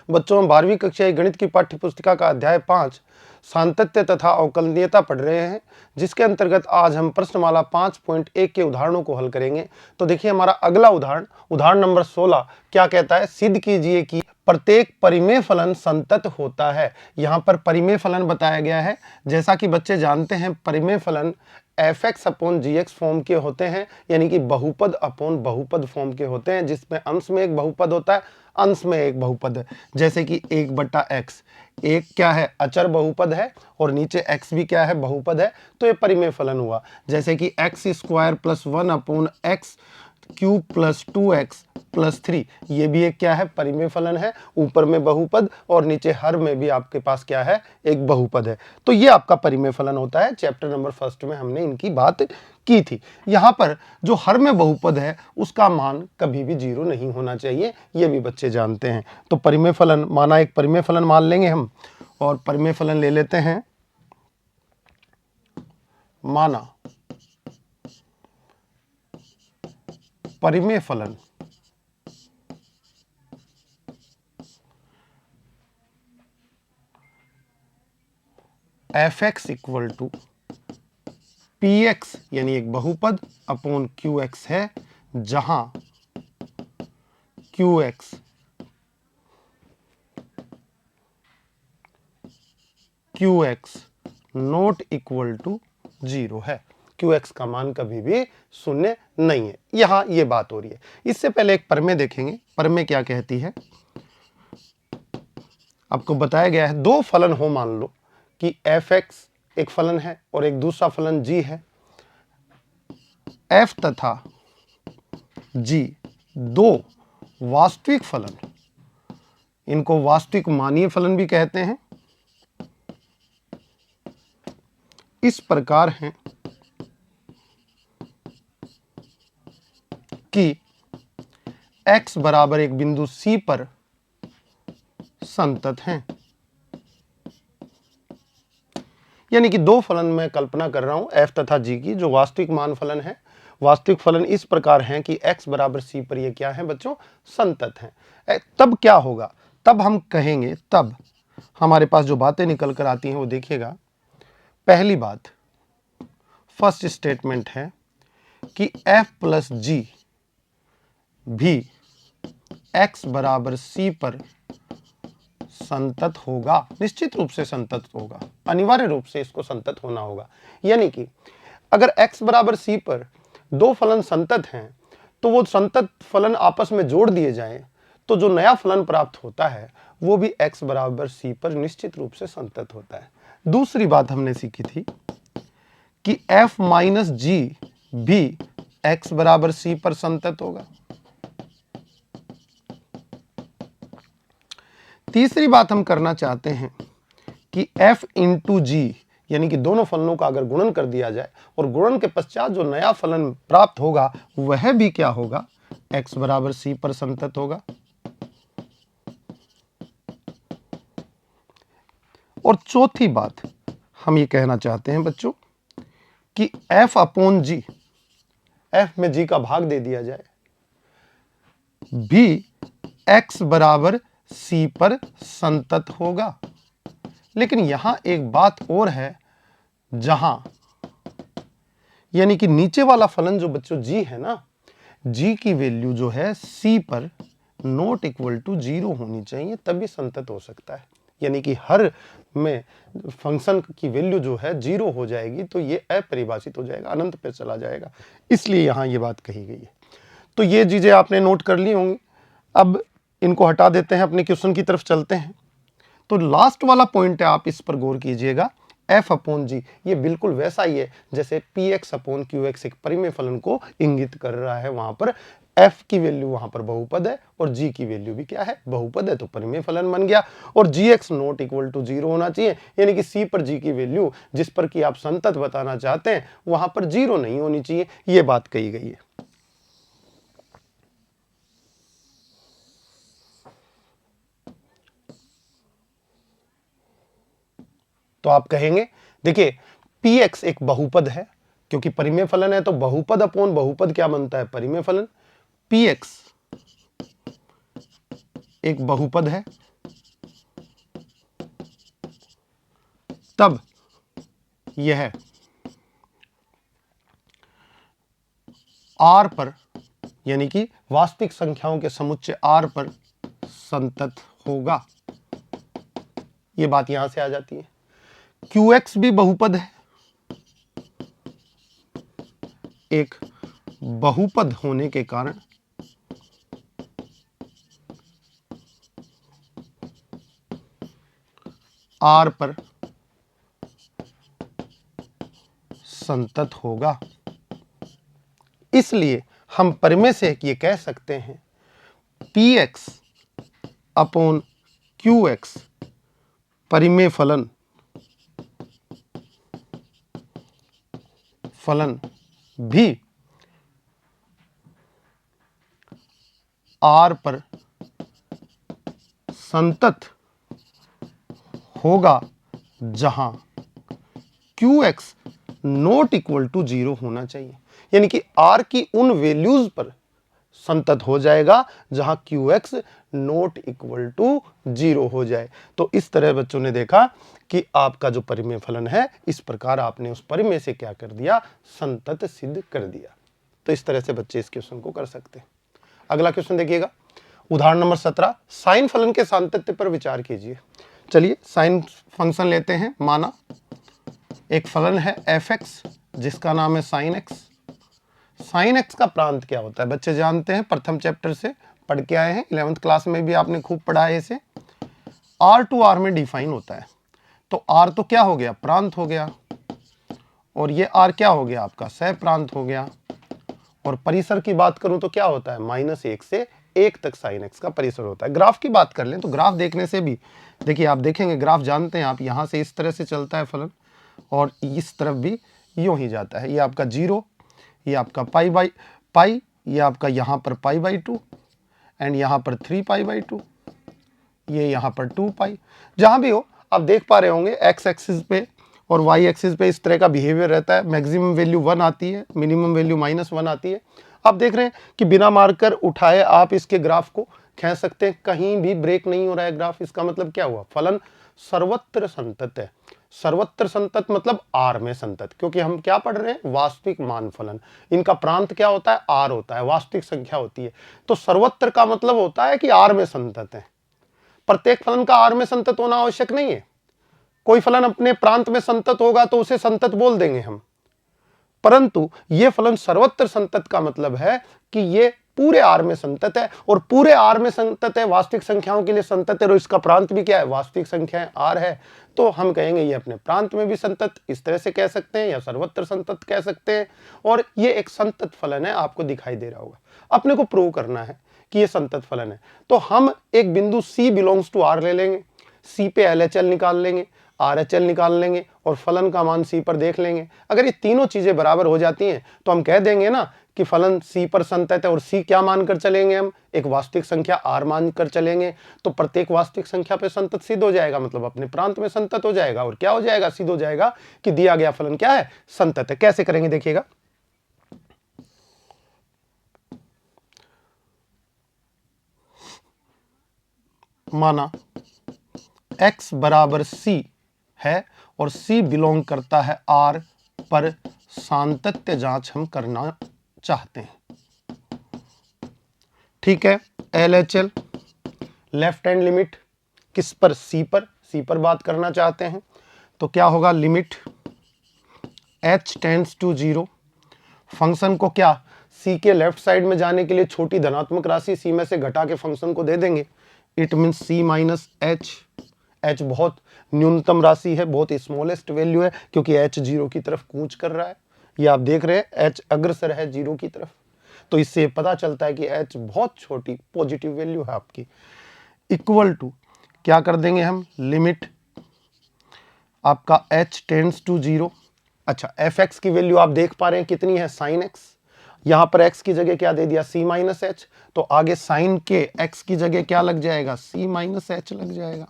बच्चों हम 12वीं कक्षा गणित की पाठ्य पुस्तिका का अध्याय 5 सातत्य तथा अवकलनीयता पढ़ रहे हैं, जिसके अंतर्गत आज हम प्रश्नमाला 5.1 के उदाहरणों को हल करेंगे। तो देखिए हमारा अगला उदाहरण नंबर 16 क्या कहता है, सिद्ध कीजिए कि प्रत्येक परिमेय फलन संतत होता है। यहाँ पर परिमेय फलन बताया गया है। जैसा कि बच्चे जानते हैं परिमेय फलन fx अपॉन gx फॉर्म के होते हैं, यानी कि बहुपद अपॉन बहुपद फॉर्म के होते हैं, जिसमें अंश में एक बहुपद होता है, अंश में एक बहुपद है। जैसे कि 1/x, एक क्या है अचर बहुपद है और नीचे x भी क्या है बहुपद है, तो ये परिमेय फलन हुआ। जैसे कि x square plus 1 upon x cube plus 2x plus 3, ये भी एक क्या है परिमेय फलन है, ऊपर में बहुपद और नीचे हर में भी आपके पास क्या है एक बहुपद है। तो ये आपका परिमेय फलन होता है। चैप्टर नंबर 1 में हमने इनकी बात की थी। यहाँ पर जो हर में बहुपद है उसका मान कभी भी 0 नहीं होना चाहिए, ये भी बच्चे जानते हैं। तो परिमेय फलन माना, एक परिमेय फलन मान लेंगे हम, और परिमेय फलन ले लेते हैं। माना परिमेय फलन fx इक्वल टू px यानी एक बहुपद अपॉन qx है, जहां qx नॉट इक्वल टू 0 है। qx का मान कभी भी शून्य नहीं है। यहां ये बात हो रही है। इससे पहले एक प्रमेय देखेंगे। प्रमेय क्या कहती है, आपको बताया गया है दो फलन हो, मान लो कि fx एक फलन है और एक दूसरा फलन g है। f तथा g दो वास्तविक फलन, इनको वास्तविक मानीय फलन भी कहते हैं, इस प्रकार हैं कि x बराबर एक बिंदु C पर संतत हैं। यानी कि दो फलन मैं कल्पना कर रहा हूं f तथा g की, जो वास्तविक मान फलन है। वास्तविक फलन इस प्रकार हैं कि x बराबर c पर ये क्या है बच्चों, संतत हैं। तब क्या होगा, तब हम कहेंगे, तब हमारे पास जो बातें निकल कर आती हैं वो देखिएगा। पहली बात, फर्स्ट स्टेटमेंट है कि f प्लस g भी x बराबर c पर संतत होगा, निश्चित रूप से संतत होगा, अनिवार्य रूप से इसको संतत होना होगा। यानी कि अगर x बराबर c पर दो फलन संतत हैं, तो वो संतत फलन आपस में जोड़ दिए जाएं, तो जो नया फलन प्राप्त होता है वो भी x बराबर c पर निश्चित रूप से संतत होता है। दूसरी बात हमने सीखी थी कि f माइनस g भी x बराबर c पर संतत होगा। तीसरी बात हम करना चाहते हैं कि f इंटू जी, यानी कि दोनों फलनों का अगर गुणन कर दिया जाए और गुणन के पश्चात जो नया फलन प्राप्त होगा वह भी क्या होगा, x बराबर c पर संतत होगा। और चौथी बात हम ये कहना चाहते हैं बच्चों कि f अपॉन जी, f में g का भाग दे दिया जाए, भी x बराबर c पर संतत होगा। लेकिन यहां एक बात और है, जहां यानी कि नीचे वाला फलन जो बच्चों g है ना, g की वैल्यू जो है c पर नॉट इक्वल टू 0 होनी चाहिए, तभी संतत हो सकता है। यानी कि हर में फंक्शन की वैल्यू जो है 0 हो जाएगी तो ये अपरिभाषित हो जाएगा, अनंत पे चला जाएगा, इसलिए यहां ये बात कही गई है। तो ये चीजें आपने नोट कर ली होंगी। अब इनको हटा देते हैं, अपने क्वेश्चन की तरफ चलते हैं। तो लास्ट वाला पॉइंट है, आप इस पर गौर कीजिएगा, f अपॉन जी, ये बिल्कुल वैसा ही है जैसे px अपॉन qx एक परिमेय फलन को इंगित कर रहा है। वहां पर f की वैल्यू वहां पर बहुपद है और g की वैल्यू भी क्या है, बहुपद है, तो परिमेय फलन बन गया। और gx नॉट इक्वल टू 0 होना चाहिए, यानी कि c पर g की वैल्यू जिस पर कि आप संतत बताना चाहते हैं वहां पर 0 नहीं होनी चाहिए, ये बात कही गई है। तो आप कहेंगे, देखिए px एक बहुपद है, क्योंकि परिमेय फलन है तो बहुपद अपॉन बहुपद क्या बनता है, परिमेय फलन। px एक बहुपद है तब यह R पर, यानी कि वास्तविक संख्याओं के समुच्चय R पर संतत होगा। ये बात यहां से आ जाती है। QX भी बहुपद है, एक बहुपद होने के कारण R पर संतत होगा। इसलिए हम परिमेय से ये कह सकते हैं PX अपॉन QX परिमेय फलन भी R पर संतत होगा जहां QX नॉट इक्वल टू 0 होना चाहिए, यानी कि R की उन वैल्यूज पर संतत हो जाएगा जहां QX नॉट इक्वल टू 0 हो जाए। तो इस तरह बच्चों ने देखा कि आपका जो परिमेय फलन है, इस प्रकार आपने उस परिमेय से क्या कर दिया, संतत सिद्ध कर दिया। तो इस तरह से बच्चे इस क्वेश्चन को कर सकते हैं। अगला क्वेश्चन देखिएगा, उदाहरण नंबर 17, साइन फलन के सातत्य पर विचार कीजिए। चलिए साइन फंक्शन लेते हैं। माना एक फलन है fx जिसका नाम है sin x। sin x का प्रांत क्या होता है बच्चे जानते हैं, प्रथम चैप्टर से पढ़ के आए हैं, 11th क्लास में भी आपने खूब पढ़ा है इसे। R टू R में डिफाइन होता है। तो R तो क्या हो गया, प्रांत हो गया, और ये R क्या हो गया आपका, सह प्रांत हो गया। और परिसर की बात करूं तो क्या होता है, -1 से 1 तक sin x का परिसर होता है। ग्राफ की बात कर लें तो ग्राफ देखने से भी देखिए, आप देखेंगे ग्राफ जानते हैं आप, यहां से इस तरह से चलता है फलन और इस तरफ भी यूं ही जाता है। ये आपका 0, ये आपका पाई, ये आपका यहाँ पर π/2 एंड यहाँ पर 3π/2, ये यहाँ पर 2π। जहां भी हो आप देख पा रहे होंगे x एक्सिस पे और y एक्सिस पे इस तरह का बिहेवियर रहता है। मैक्सिमम वैल्यू 1 आती है, मिनिमम वैल्यू -1 आती है। आप देख रहे हैं कि बिना मार्कर उठाए आप इसके ग्राफ को खींच सकते हैं, कहीं भी ब्रेक नहीं हो रहा है ग्राफ। इसका मतलब क्या हुआ, फलन सर्वत्र संतत है। सर्वत्र संतत मतलब R में संतत, क्योंकि हम क्या पढ़ रहे हैं, वास्तविक मान फलन। इनका प्रांत क्या होता है, R होता है, वास्तविक संख्या होती है। तो सर्वत्र का मतलब होता है कि R में संतत है। प्रत्येक फलन का R में संतत होना आवश्यक नहीं है। कोई फलन अपने प्रांत में संतत होगा तो उसे संतत बोल देंगे हम, परंतु यह फलन सर्वत्र संतत का मतलब है कि ये पूरे R में संतत है, और पूरे R में संतत है, वास्तविक संख्याओं के लिए संतत है, और इसका प्रांत भी क्या है, वास्तविक संख्याएं R है। तो हम कहेंगे ये अपने प्रांत में भी संतत, इस तरह से कह सकते हैं, या सर्वत्र संतत कह सकते हैं। और ये एक संतत फलन है, आपको दिखाई दे रहा होगा। अपने को प्रूव करना है कि ये संतत फलन है, तो हम एक बिंदु C बिलोंग्स टू R ले लेंगे, C पे LHL निकाल लेंगे, RHL निकाल लेंगे, और फलन का मान C पर देख लेंगे। अगर ये तीनों चीजें बराबर हो जाती हैं तो हम कह देंगे ना कि फलन C पर संतत है। और C क्या मानकर चलेंगे हम, एक वास्तविक संख्या R मानकर चलेंगे। तो प्रत्येक वास्तविक संख्या पे संतत सिद्ध हो जाएगा, मतलब अपने प्रांत में संतत हो जाएगा। और क्या हो जाएगा, सिद्ध हो जाएगा कि दिया गया फलन क्या है, संतत है। कैसे करेंगे देखिएगा, माना x बराबर C है और C बिलोंग करता है R पर सातत्य जांच हम करना चाहते हैं। ठीक है, LHL लेफ्ट हैंड लिमिट किस पर, C पर बात करना चाहते हैं। तो क्या होगा, limit h tends to 0, function को क्या, C के लेफ्ट साइड में जाने के लिए छोटी धनात्मक राशि C में से घटा के फंक्शन को दे देंगे। It means C minus h बहुत न्यूनतम राशि है, बहुत स्मॉलेस्ट वैल्यू है, क्योंकि h 0 की तरफ कूच कर रहा है। ये आप देख रहे हैं h अग्रसर है 0 की तरफ। तो इससे पता चलता है कि h बहुत छोटी पॉजिटिव वैल्यू है आपकी। इक्वल टू क्या कर देंगे हम, लिमिट आपका h टेंड्स टू 0। अच्छा, fx की वैल्यू आप देख पा रहे हैं कितनी है, sin x। यहां पर x की जगह क्या दे दिया, c माइनस h। तो आगे sin के x की जगह क्या लग जाएगा, c माइनस h लग जाएगा।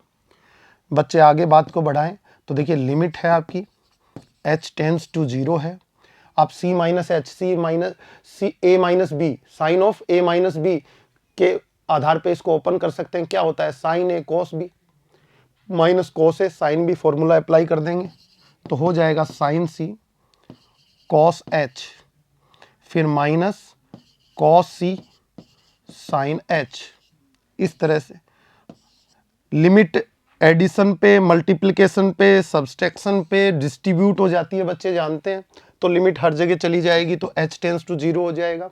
बच्चे आगे बात को बढ़ाएं तो देखिए, लिमिट है आपकी h टेंड्स टू 0 है। आप c minus h, a minus b, sine of a minus b के आधार पे इसको ओपन कर सकते हैं। क्या होता है, sine a cos b minus cos A, sine B, formula apply कर देंगे तो हो जाएगा साइन सी कॉस एच, फिर minus cos C sine H. इस तरह से लिमिट एडिशन पे, मल्टीप्लिकेशन पे, सब्सट्रैक्शन पे डिस्ट्रीब्यूट हो जाती है, बच्चे जानते हैं। तो लिमिट हर जगह चली जाएगी तो h टेंस टू 0 हो जाएगा।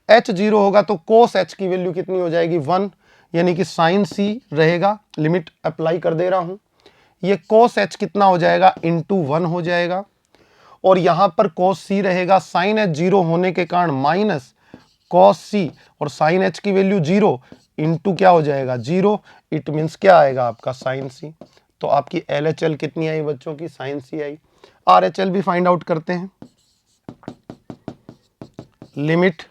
h 0 होगा तो cos h की वैल्यू कितनी हो जाएगी 1, यानी कि साइन c रहेगा। लिमिट अप्लाई कर दे रहा हूं, ये cos h कितना हो जाएगा इंटू 1 हो जाएगा, और यहां पर cos c रहेगा। साइन h 0 होने के कारण माइनस cos c, और साइन h की वैल्यू 0 इंटू क्या हो जाएगा 0, इट मीन्स क्या आएगा आपका साइन c। तो आपकी LHL कितनी आई बच्चों की, साइन c आई। RHL भी फाइंड आउट करते हैं। लिमिट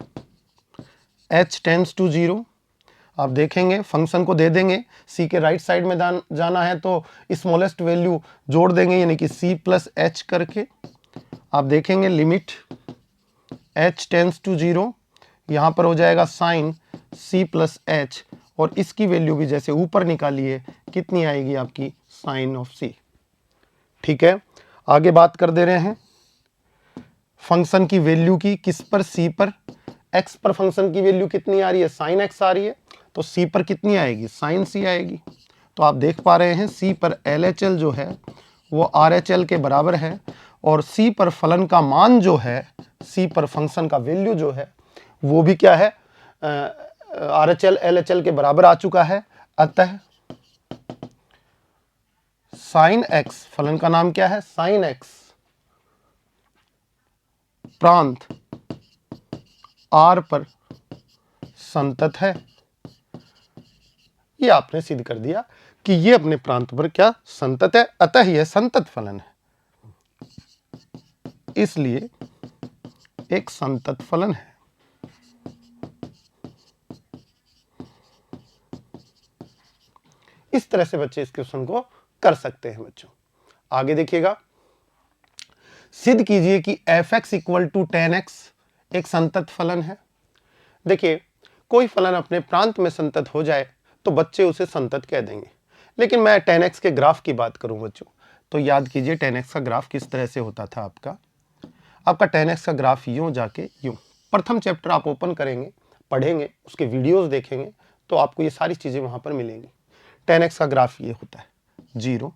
h टेंस टू 0, आप देखेंगे फंक्शन को दे देंगे, c के राइट साइड में जाना है तो स्मॉलेस्ट वैल्यू जोड़ देंगे, यानी कि c प्लस h करके। आप देखेंगे लिमिट h टेंस टू 0, यहाँ पर हो जाएगा साइन c प्लस h, और इसकी वैल्यू भी जैसे ऊपर निकाली है कितनी आएगी आपकी साइन ऑफ c। ठीक है, आगे बात कर दे रहे हैं फंक्शन की वैल्यू की, किस पर, c पर। x पर फंक्शन की वैल्यू कितनी आ रही है, साइन x आ रही है, तो c पर कितनी आएगी, साइन c आएगी। तो आप देख पा रहे हैं c पर LHL जो है वो RHL के बराबर है, और c पर फलन का मान जो है, c पर फंक्शन का वैल्यू जो है वो भी क्या है, RHL LHL के बराबर आ चुका है। अतः साइन x, फलन का नाम क्या है, साइन x प्रांत R पर संतत है। ये आपने सिद्ध कर दिया कि ये अपने प्रांत पर क्या संतत है, अतः यह संतत फलन है, इसलिए एक संतत फलन है। इस तरह से बच्चे इस क्वेश्चन को कर सकते हैं। बच्चों आगे देखिएगा, सिद्ध कीजिए कि f(x = tan x) एक संतत फलन है। देखिए, कोई फलन अपने प्रांत में संतत हो जाए तो बच्चे उसे संतत कह देंगे, लेकिन मैं tan x के ग्राफ की बात करूं बच्चों, तो याद कीजिए tan x का ग्राफ किस तरह से होता था। आपका tan x का ग्राफ यूं जाके यूं, प्रथम चैप्टर आप ओपन करेंगे, पढ़ेंगे, उसके वीडियोस देखेंगे तो आपको ये सारी चीजें वहां पर मिलेंगी। tan x का ग्राफ ये होता है 0,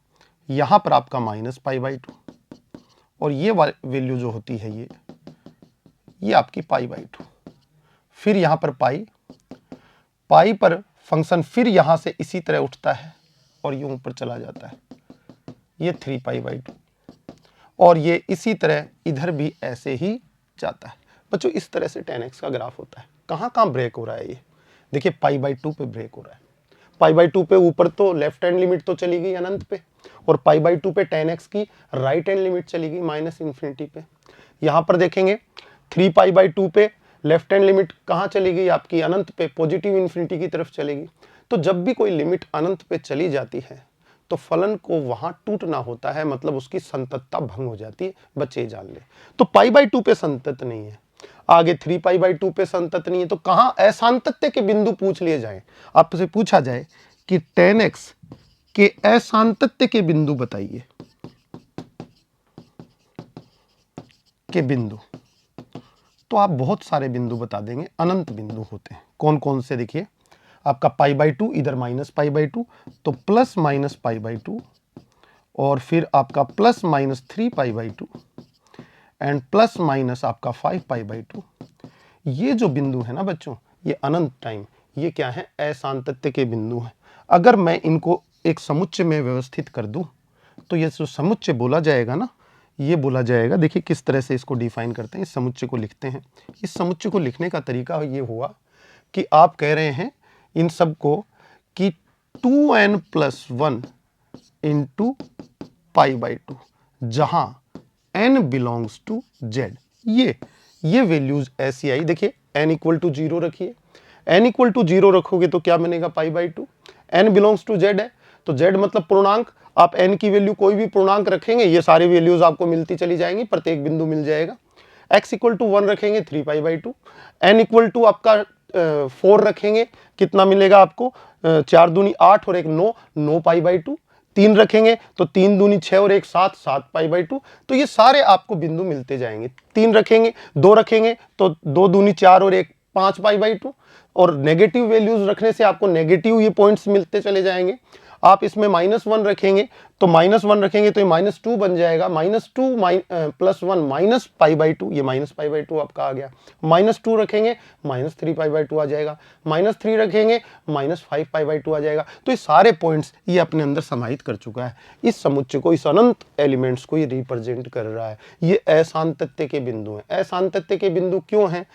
यहां पर आपका -π/2, और ये वैल्यू जो होती है ये आपकी π/2, फिर यहां पर पाई पर फंक्शन फिर यहां से इसी तरह उठता है और यूं ऊपर चला जाता है, ये 3π/2, और ये इसी तरह इधर भी ऐसे ही जाता है। बच्चों इस तरह से tan x का ग्राफ होता है। कहां ब्रेक हो रहा है, ये देखिए π/2 पे ब्रेक हो रहा है। π/2 पे ऊपर तो लेफ्ट हैंड लिमिट तो चली गई अनंत पे, और π/2 पे tan x की राइट हैंड लिमिट चली गई -∞ पे। यहां पर देखेंगे 3π/2 पे लेफ्ट हैंड लिमिट कहां चली गई आपकी, अनंत पे, पॉजिटिव इन्फिनिटी की तरफ चलेगी। तो जब भी कोई लिमिट अनंत पे चली जाती है तो फलन को वहां टूटना होता है, मतलब उसकी संततता भंग हो जाती है। बच्चे जान ले, तो π/2 पे संतत नहीं है, आगे 3π/2 पे संतत नहीं है, तो कहां असांतत्य के बिंदु पूछ लिए जाए, आपसे पूछा जाए कि tan x के असांतत्य के बिंदु बताइए, के बिंदु, तो आप बहुत सारे बिंदु बता देंगे, अनंत बिंदु होते हैं। कौन कौन से, देखिए आपका π/2, इधर -π/2, तो +-π/2, और फिर आपका +-3π/2 एंड प्लस आपका 5π/2। ये जो बिंदु है ना बच्चों, ये अनंत टाइम, ये क्या है, असांतत्य के बिंदु हैं। अगर मैं इनको एक समुच्चय में व्यवस्थित कर दूं तो ये जो समुच्चय बोला जाएगा ना, ये बोला जाएगा, देखिए किस तरह से इसको डिफाइन करते हैं, इस समुच्चय को लिखते हैं। इस समुच्चय को लिखने का तरीका ये हुआ कि आप कह रहे हैं इन सब को कि 2n+1 इंटू π/2, जहां n बिलोंग्स टू z, ये वैल्यूज ऐसी आई। देखिए n = 0 रखिए, n = 0 रखोगे तो क्या बनेगा π/2, n बिलोंग्स टू z है तो z मतलब पूर्णांक, आप n की वैल्यू कोई भी पूर्णांक रखेंगे ये सारी वैल्यूज आपको मिलती चली जाएंगी, प्रत्येक बिंदु मिल जाएगा। x = 1 रखेंगे 3π/2, n = आपका 4 रखेंगे, कितना मिलेगा आपको, 4 दूनी 8 और 1 9, 9π/2, 3 रखेंगे तो 3 दूनी 6 और 1 7, 7 पाई बाई 2। तो ये सारे आपको बिंदु मिलते जाएंगे। 3 रखेंगे, 2 रखेंगे तो 2 दूनी 4 और 1 5 पाई बाई 2। और नेगेटिव वैल्यूज रखने से आपको नेगेटिव ये पॉइंट्स मिलते चले जाएंगे। आप इसमें -1 रखेंगे तो -1 रखेंगे तो ये -2 बन जाएगा। -2 + 1 माइनस पाई बाई 2, ये माइनस पाई बाई 2 आपका आ गया। -2 रखेंगे -3 पाई बाई 2 आ जाएगा। -3 रखेंगे -5 पाई बाई 2 आ जाएगा। तो ये सारे पॉइंट्स ये अपने अंदर समाहित कर चुका है। इस समुच्चय को, इस अनंत एलिमेंट्स को ये रिप्रेजेंट कर रहा है। ये असांतत्य के बिंदु हैं। असांतत्य के बिंदु क्यों हैं?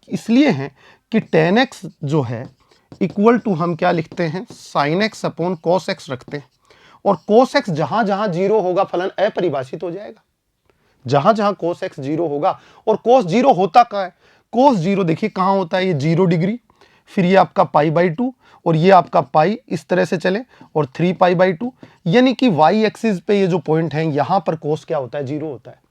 इसलिए हैं कि tan x जो है इक्वल टू हम क्या लिखते हैं, sin x upon cos x रखते हैं। और cos x जहां जहां 0 होगा फलन अपरिभाषित हो जाएगा। जहां जहां cos x 0 होगा, और cos 0 होता कहां है? cos 0 देखिए कहां होता है, ये 0 डिग्री, फिर ये आपका पाई बाई 2 और ये आपका पाई, इस तरह से चले और 3 पाई बाई 2। यानी कि y एक्सिस पे ये जो पॉइंट है यहां पर cos क्या होता है, 0 होता है।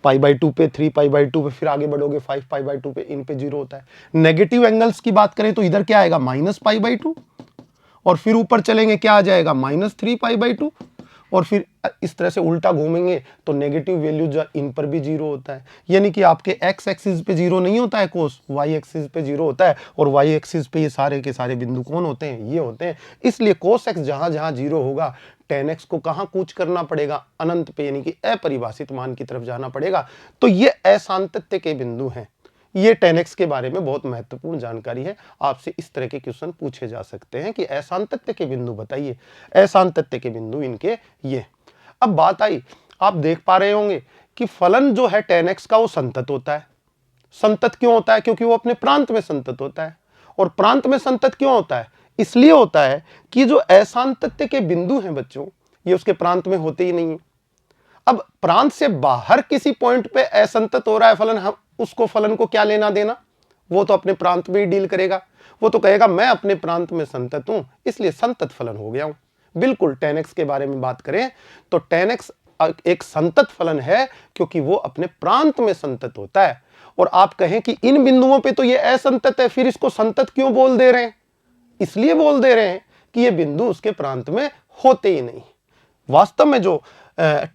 पाई बाई 2 पे, 3 पाई बाई 2 पे, फिर आगे बढ़ोगे 5 पाई बाई 2 पे, इन पे 0 होता है। नेगेटिव एंगल्स की बात करें तो इधर क्या आएगा, माइनस पाई बाई 2, और फिर ऊपर चलेंगे क्या आ जाएगा, -3 पाई बाई 2, और फिर इस तरह से उल्टा घूमेंगे तो नेगेटिव वैल्यू जो इन पर भी 0 होता है। यानी कि आपके x एक्सिस पे 0 नहीं होता है कोस, y एक्सिस पे 0 होता है। और y एक्सिस पे ये सारे के सारे बिंदु कौन होते हैं, ये होते हैं। इसलिए cos x जहां जहां 0 होगा, tan x को कहां कूच करना पड़ेगा, अनंत पे, यानी कि अपरिभाषित मान की तरफ जाना पड़ेगा। तो ये असांतत्य के बिंदु हैं। ये tan x के बारे में बहुत महत्वपूर्ण जानकारी है। आपसे इस तरह के क्वेश्चन पूछे जा सकते हैं कि असांतत्य के बिंदु बताइए। असांतत्य के बिंदु इनके ये। अब बात आई, आप देख पा रहे होंगे कि फलन जो है tan x का वो संतत होता है। संतत क्यों होता है? क्योंकि वो अपने प्रांत में संतत होता है। और प्रांत में संतत क्यों होता है? इसलिए होता है कि जो असांतत्य के बिंदु हैं बच्चों, ये उसके प्रांत में होते ही नहीं है। अब प्रांत से बाहर किसी पॉइंट पे असंतत हो रहा है फलन, हम उसको फलन को क्या लेना देना, वो तो अपने प्रांत में ही डील करेगा। वो तो कहेगा मैं अपने प्रांत में संतत हूं, इसलिए संतत फलन हो गया हूं। बिल्कुल tan x के बारे में बात करें तो tan x एक संतत फलन है, क्योंकि वो अपने प्रांत में संतत होता है। और आप कहें कि इन बिंदुओं पे तो ये असंतत है, फिर इसको संतत क्यों बोल दे रहे हैं? इसलिए बोल दे रहे हैं कि ये बिंदु उसके प्रांत में होते ही नहीं। वास्तव में जो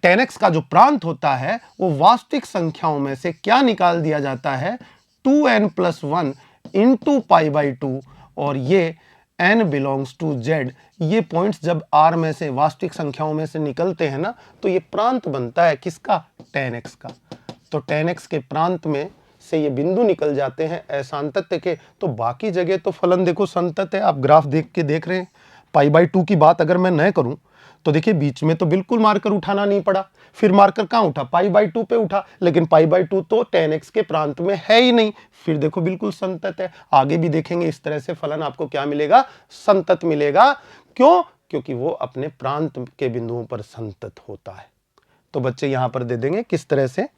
tan x का जो प्रांत होता है वो वास्तविक संख्याओं में से क्या निकाल दिया जाता है, 2n+1 इंटू पाई बाई 2, और ये n बिलोंग्स टू z। ये पॉइंट्स जब r में से, वास्तविक संख्याओं में से निकलते हैं ना, तो ये प्रांत बनता है किसका, tan x का। तो tan x के प्रांत में से ये बिंदु निकल जाते हैं असांतत्य के। तो बाकी जगह तो फलन देखो संतत है, आप ग्राफ देख के देख रहे हैं। पाई बाई 2 की बात अगर मैं न करूं तो देखिए बीच में तो बिल्कुल मार्कर उठाना नहीं पड़ा। फिर मार्कर कहां उठा, पाई बाई 2 पे उठा, लेकिन पाई बाई 2 तो tan x के प्रांत में है ही नहीं। फिर देखो बिल्कुल संतत है। आगे भी देखेंगे इस तरह से फलन आपको क्या मिलेगा, संतत मिलेगा। क्यों? क्योंकि वो अपने प्रांत के बिंदुओं पर संतत होता है। तो बच्चे यहां पर दे देंगे किस तरह से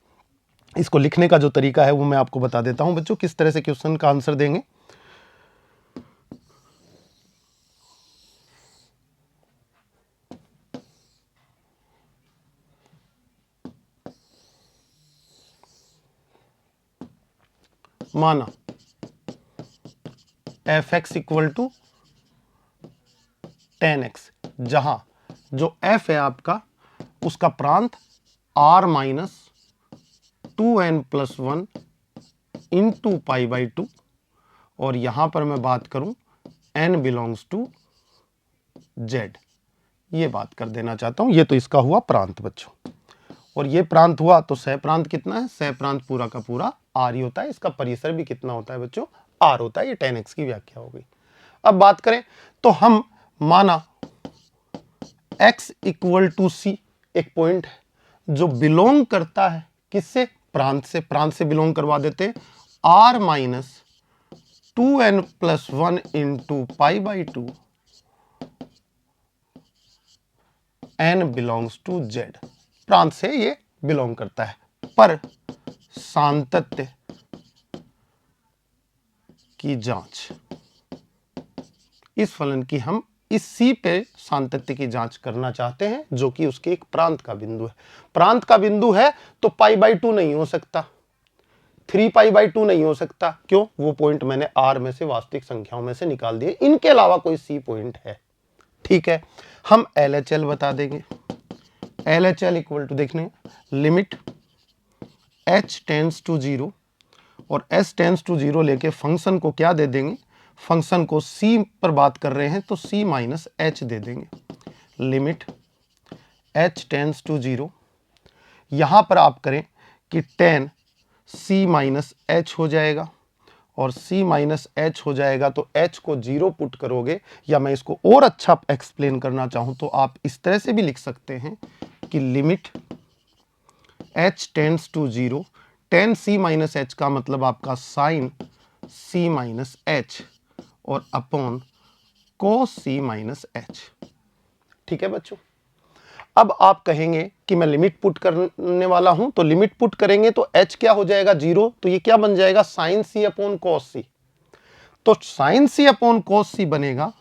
इसको लिखने का जो तरीका है वो मैं आपको बता देता हूं बच्चों, किस तरह से क्वेश्चन का आंसर देंगे। माना f(x) equal to tan x, जहां जो f है आपका उसका प्रांत r-2n+1 इंटू पाई बाई 2, और यहां पर मैं बात करूं n बिलोंग्स टू z। ये बात कर देना चाहता हूं। ये तो इसका हुआ प्रांत बच्चों, और ये प्रांत हुआ तो सह प्रांत कितना है, सह प्रांत पूरा का पूरा r ही होता है। इसका परिसर भी कितना होता है बच्चों, r होता है। ये tan x की व्याख्या हो गई। अब बात करें तो हम माना x इक्वल टू c एक पॉइंट है जो बिलोंग करता है किससे, प्रांत से। प्रांत से बिलोंग करवा देते r-2n+1 into pi by 2 n belongs to z। प्रांत से ये बिलोंग करता है। पर सांतत्य की जांच, इस फलन की हम इस C पे सांतत्य की जांच करना चाहते हैं, जो कि उसके एक प्रांत का बिंदु है। प्रांत का बिंदु है तो पाई बाई 2 नहीं हो सकता, 3 पाई बाई 2 नहीं हो सकता। क्यों? वो पॉइंट मैंने R में से, वास्तविक संख्याओं में से निकाल दिए। इनके अलावा कोई C पॉइंट है, ठीक है, हम LHL बता देंगे। LHL इक्वल टू देखने लिमिट h टेंस टू 0 और s टेंस टू 0 लेके फंक्शन को क्या दे देंगे, फंक्शन को c पर बात कर रहे हैं तो c माइनस h दे देंगे। लिमिट h टेंस टू 0, यहां पर आप करें कि tan c माइनस h हो जाएगा और c माइनस h हो जाएगा तो h को 0 पुट करोगे, या मैं इसको और अच्छा एक्सप्लेन करना चाहूं तो आप इस तरह से भी लिख सकते हैं कि limit h tends to 0, tan c minus h का मतलब आपका साइन c माइनस h और upon cos c minus h। ठीक है बच्चों, अब आप कहेंगे कि मैं लिमिट पुट करने वाला हूं, तो लिमिट पुट करेंगे तो h क्या हो जाएगा 0, तो ये क्या बन जाएगा sine c upon cos c। तो sine c upon cos c बनेगा,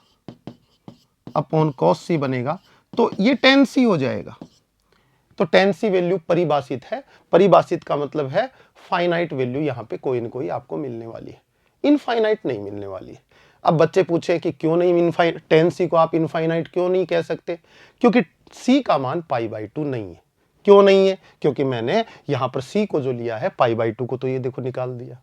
अपॉन cos c बनेगा तो ये tan c हो जाएगा। तो tan c वैल्यू परिभाषित है, परिभाषित का मतलब है फाइनाइट वैल्यू यहां पे कोई ना कोई आपको मिलने वाली है, इनफाइनाइट नहीं मिलने वाली है। अब बच्चे पूछे कि क्यों नहीं इनफाइनाइट, tan c को आप इनफाइनाइट क्यों नहीं कह सकते, क्योंकि c का मान π/2 नहीं है। क्यों नहीं है, क्योंकि मैंने यहां पर c को जो लिया है π/2 को तो ये देखो निकाल दिया।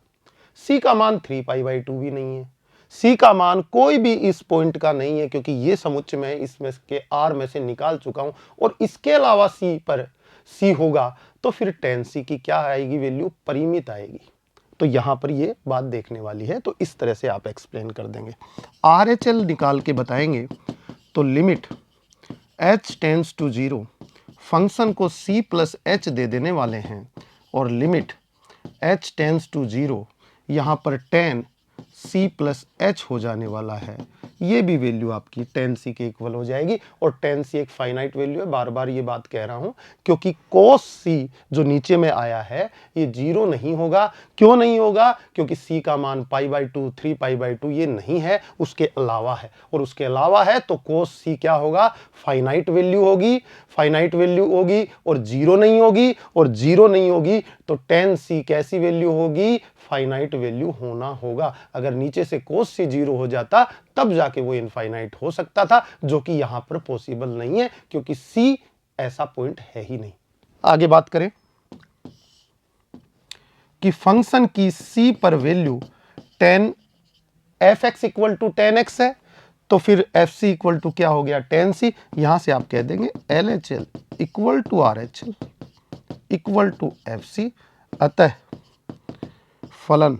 c का मान 3π/2 भी नहीं है, c का मान कोई भी इस पॉइंट का नहीं है, क्योंकि ये समुच्चय मैं इसमें के r में से निकाल चुका हूं और इसके अलावा c पर c होगा तो फिर tan c की क्या आएगी वैल्यू, परिमित आएगी। तो यहां पर ये बात देखने वाली है, तो इस तरह से आप एक्सप्लेन कर देंगे। RHL निकाल के बताएंगे तो limit h tends to 0, function को c प्लस h दे देने वाले हैं और लिमिट h टेंस टू 0, यहां पर tan c प्लस h हो जाने वाला है। ये भी वैल्यू आपकी tan c के इक्वल हो जाएगी और tan c एक फाइनाइट वैल्यू है, बार बार ये बात कह रहा हूं क्योंकि cos c जो नीचे में आया है ये 0 नहीं होगा। क्यों नहीं होगा, क्योंकि c का मान π/2 3π/2 ये नहीं है, उसके अलावा है, और उसके अलावा है तो cos c क्या होगा, फाइनाइट वैल्यू होगी, फाइनाइट वैल्यू होगी और 0 नहीं होगी, और 0 नहीं होगी तो tan c कैसी वैल्यू होगी, फाइनाइट वैल्यू होना होगा। अगर नीचे से cos c 0 हो जाता तब जाके वो इनफाइनाइट हो सकता था, जो कि यहां पर पॉसिबल नहीं है क्योंकि c ऐसा पॉइंट है ही नहीं। आगे बात करें कि फंक्शन की c पर value tan fx equal to tan x है, तो फिर fc इक्वल टू क्या हो गया tan c। यहां से आप कह देंगे LHL equal to RHL equal to fc, अतः फलन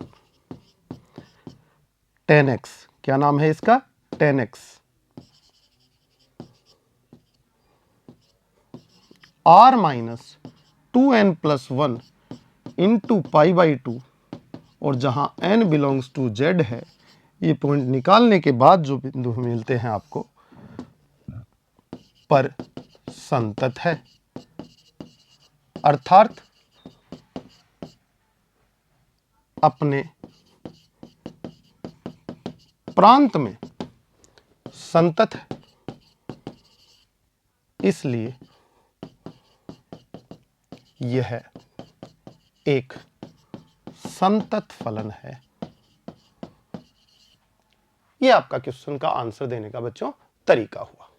tan x, क्या नाम है इसका, tan x r minus 2n+1 into π/2, और जहां n बिलोंग्स टू z है, ये पॉइंट निकालने के बाद जो बिंदु मिलते हैं आपको पर संतत है, अर्थात अपने प्रांत में संतत है, इसलिए यह एक संतत फलन है। यह आपका क्वेश्चन का आंसर देने का बच्चों तरीका हुआ।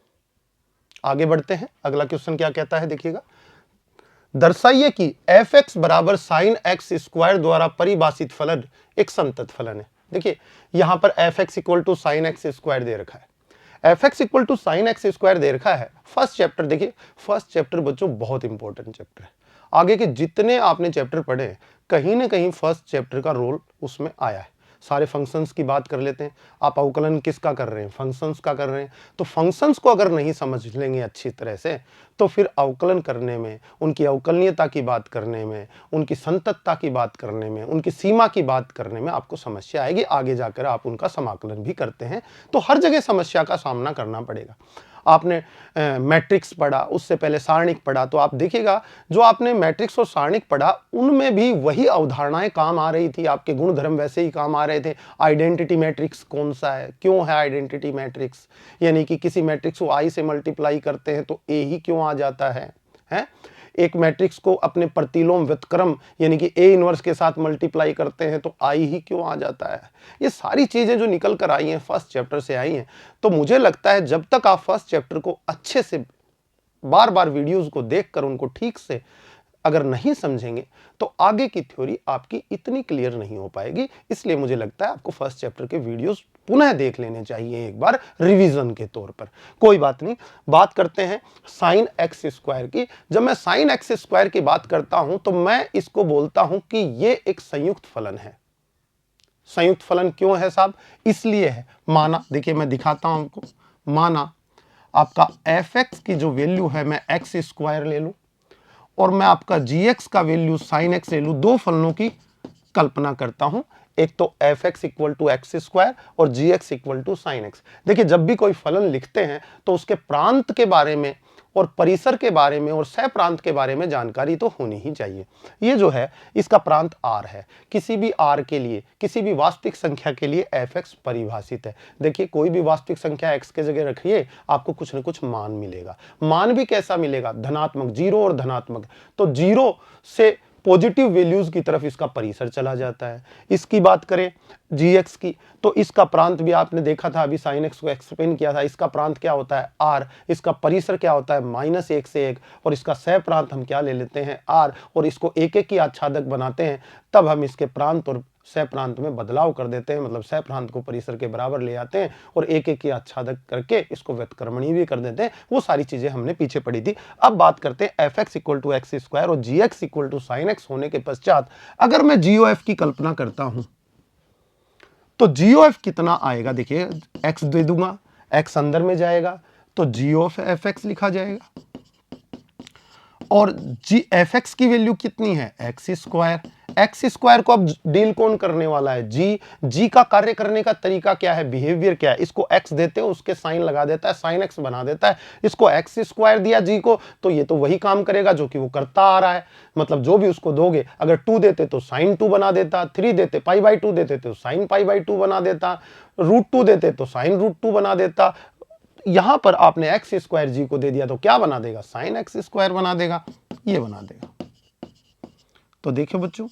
आगे बढ़ते हैं, अगला क्वेश्चन क्या कहता है देखिएगा, दर्शाइए कि fx बराबर साइन एक्स स्क्वायर द्वारा परिभाषित फलन एक संतत फलन है। देखिए यहां पर fx equal to sine x square दे रखा है, fx equal to sine x square दे रखा है। फर्स्ट चैप्टर देखिए, फर्स्ट चैप्टर बच्चों बहुत इंपॉर्टेंट चैप्टर है। आगे के जितने आपने चैप्टर पढ़े कहीं ना कहीं फर्स्ट चैप्टर का रोल उसमें आया है। सारे फंक्शंस की बात कर लेते हैं। आप अवकलन किसका कर रहे हैं, फंक्शंस का कर रहे हैं, तो फंक्शंस को अगर नहीं समझ लेंगे अच्छी तरह से तो फिर अवकलन करने में, उनकी अवकलनीयता की बात करने में, उनकी संततता की बात करने में, उनकी सीमा की बात करने में आपको समस्या आएगी। आगे जाकर आप उनका समाकलन भी करते हैं तो हर जगह समस्या का सामना करना पड़ेगा। आपने मैट्रिक्स पढ़ा, उससे पहले सारणिक पढ़ा, तो आप देखिएगा जो आपने मैट्रिक्स और सारणिक पढ़ा उनमें भी वही अवधारणाएं काम आ रही थी, आपके गुणधर्म वैसे ही काम आ रहे थे। आइडेंटिटी मैट्रिक्स कौन सा है, क्यों है आइडेंटिटी मैट्रिक्स, यानी कि किसी मैट्रिक्स को आई से मल्टीप्लाई करते हैं तो ए ही क्यों आ जाता है, एक मैट्रिक्स को अपने प्रतिलोम व्युत्क्रम यानी कि ए इनवर्स के साथ मल्टीप्लाई करते हैं तो आई ही क्यों आ जाता है। ये सारी चीजें जो निकल कर आई हैं फर्स्ट चैप्टर से आई हैं। तो मुझे लगता है जब तक आप फर्स्ट चैप्टर को अच्छे से बार बार वीडियोस को देखकर उनको ठीक से अगर नहीं समझेंगे तो आगे की थ्योरी आपकी इतनी क्लियर नहीं हो पाएगी। इसलिए मुझे लगता है आपको फर्स्ट चैप्टर के वीडियोस पुनः देख लेने चाहिए एक बार रिवीजन के तौर पर। कोई बात नहीं, बात करते हैं साइन एक्स स्क्वायर की। जब मैं साइन एक्स स्क्वायर की बात करता हूं तो मैं इसको बोलता हूं कि ये एक संयुक्त फलन है। संयुक्त फलन क्यों है साहब? इसलिए है, माना देखिए मैं दिखाता हूं आपको, माना आपका एफ एक्स की जो वैल्यू है मैं एक्स स्क्वायर ले लूं और मैं आपका जी एक्स का वैल्यू साइन एक्स ले लूं। दो फलनों की कल्पना करता हूं, एक तो f x equal to x square और g x equal to sine x. देखिए जब भी कोई फलन लिखते हैं तो उसके प्रांत के बारे में और परिसर के बारे में और सह प्रांत के बारे में जानकारी तो होनी ही चाहिए। ये जो है इसका प्रांत r है। किसी भी r के लिए, किसी भी वास्तविक संख्या के लिए एफ एक्स परिभाषित है। देखिए कोई भी वास्तविक संख्या x के जगह रखिए, आपको कुछ न कुछ मान मिलेगा। मान भी कैसा मिलेगा? धनात्मक, जीरो और धनात्मक। तो जीरो से पॉजिटिव वैल्यूज की तरफ इसका परिसर चला जाता है। इसकी बात करें gx की, तो इसका प्रांत भी आपने देखा था, अभी sin x को एक्सप्लेन किया था। इसका प्रांत क्या होता है? r। इसका परिसर क्या होता है? -1 से 1। और इसका सह प्रांत हम क्या ले लेते हैं? r। और इसको एक एक की आच्छादक बनाते हैं, तब हम इसके प्रांत और सह प्रांत में बदलाव कर देते हैं, मतलब सह प्रांत को परिसर के बराबर ले आते हैं और एक एक की आच्छादक करके इसको व्युत्क्रमणीय भी कर देते हैं। वो सारी चीजें हमने पीछे पढ़ी थी। अब बात करते हैं f x equal to x square और g x equal to sine x होने के पश्चात अगर मैं जीओ एफ की कल्पना करता हूं तो जीओ एफ कितना आएगा? देखिए एक्स दे दूंगा, एक्स अंदर में जाएगा तो जीओ एफ एक्स लिखा जाएगा और जी एफ एक्स की वैल्यू कितनी है? X square. एक्स स्क्वायर को अब डील कौन करने वाला है? जी का कार्य करने का तरीका क्या है, बिहेवियर क्या है? इसको एक्स देते हो, उसके साइन लगा देता है, साइन एक्स बना देता है। इसको एक्स स्क्वायर दिया जी को, तो ये तो वही काम करेगा जो कि वो करता आ रहा है। मतलब जो भी उसको दोगे, अगर 2 देते तो साइन 2 बना देता, 3 देते π/2 देते तो साइन π/2 बना देता, √2 देते तो साइन √2 बना देता। यहां पर आपने एक्स स्क्वायर जी को दे दिया तो क्या बना देगा? साइन एक्स स्क्वायर बना देगा, ये बना देगा। तो देखिए बच्चों,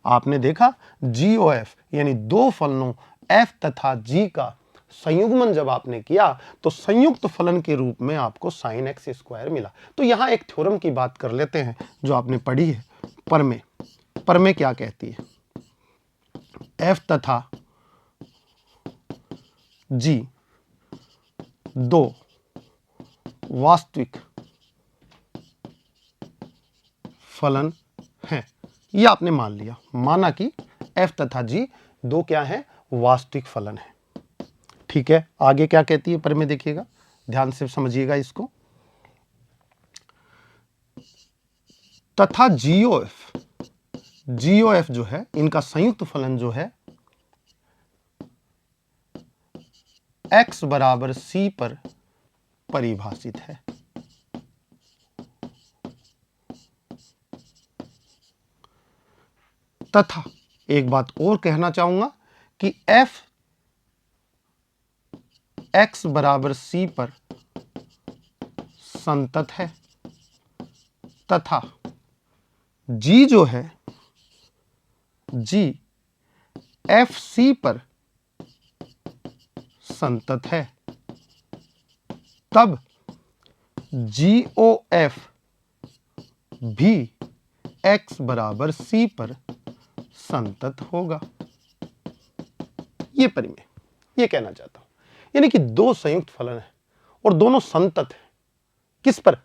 आपने देखा जीओएफ यानी दो फलनों एफ तथा जी का संयुग्मन जब आपने किया तो संयुक्त फलन के रूप में आपको साइन एक्स स्क्वायर मिला। तो यहां एक थ्योरम की बात कर लेते हैं जो आपने पढ़ी है परमे। परमे क्या कहती है? एफ तथा जी दो वास्तविक फलन हैं। ये आपने मान लिया, माना कि f तथा g दो क्या है? वास्तविक फलन है। ठीक है, आगे क्या कहती है परमे? देखिएगा, ध्यान से समझिएगा इसको। तथा GOF जो है, इनका संयुक्त फलन जो है x बराबर c पर परिभाषित है। तथा एक बात और कहना चाहूंगा कि f x बराबर c पर संतत है तथा g जो है g f c पर संतत है, तब GOF भी x बराबर c पर संतत होगा। ये परिमेय ये कहना चाहता हूं, यानी कि दो संयुक्त फलन है और दोनों संतत है। किस पर?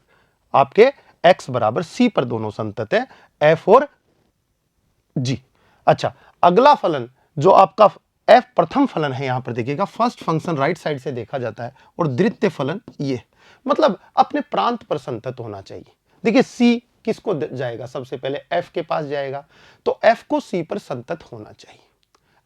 आपके x बराबर c पर दोनों संतत है, f और g। अच्छा, अगला फलन जो आपका f प्रथम फलन है, यहां पर देखिएगा फर्स्ट फंक्शन राइट साइड से देखा जाता है और द्वितीय फलन ये, मतलब अपने प्रांत पर संतत होना चाहिए। देखिए c किसको जाएगा? सबसे पहले f के पास जाएगा, तो f को c पर संतत होना चाहिए।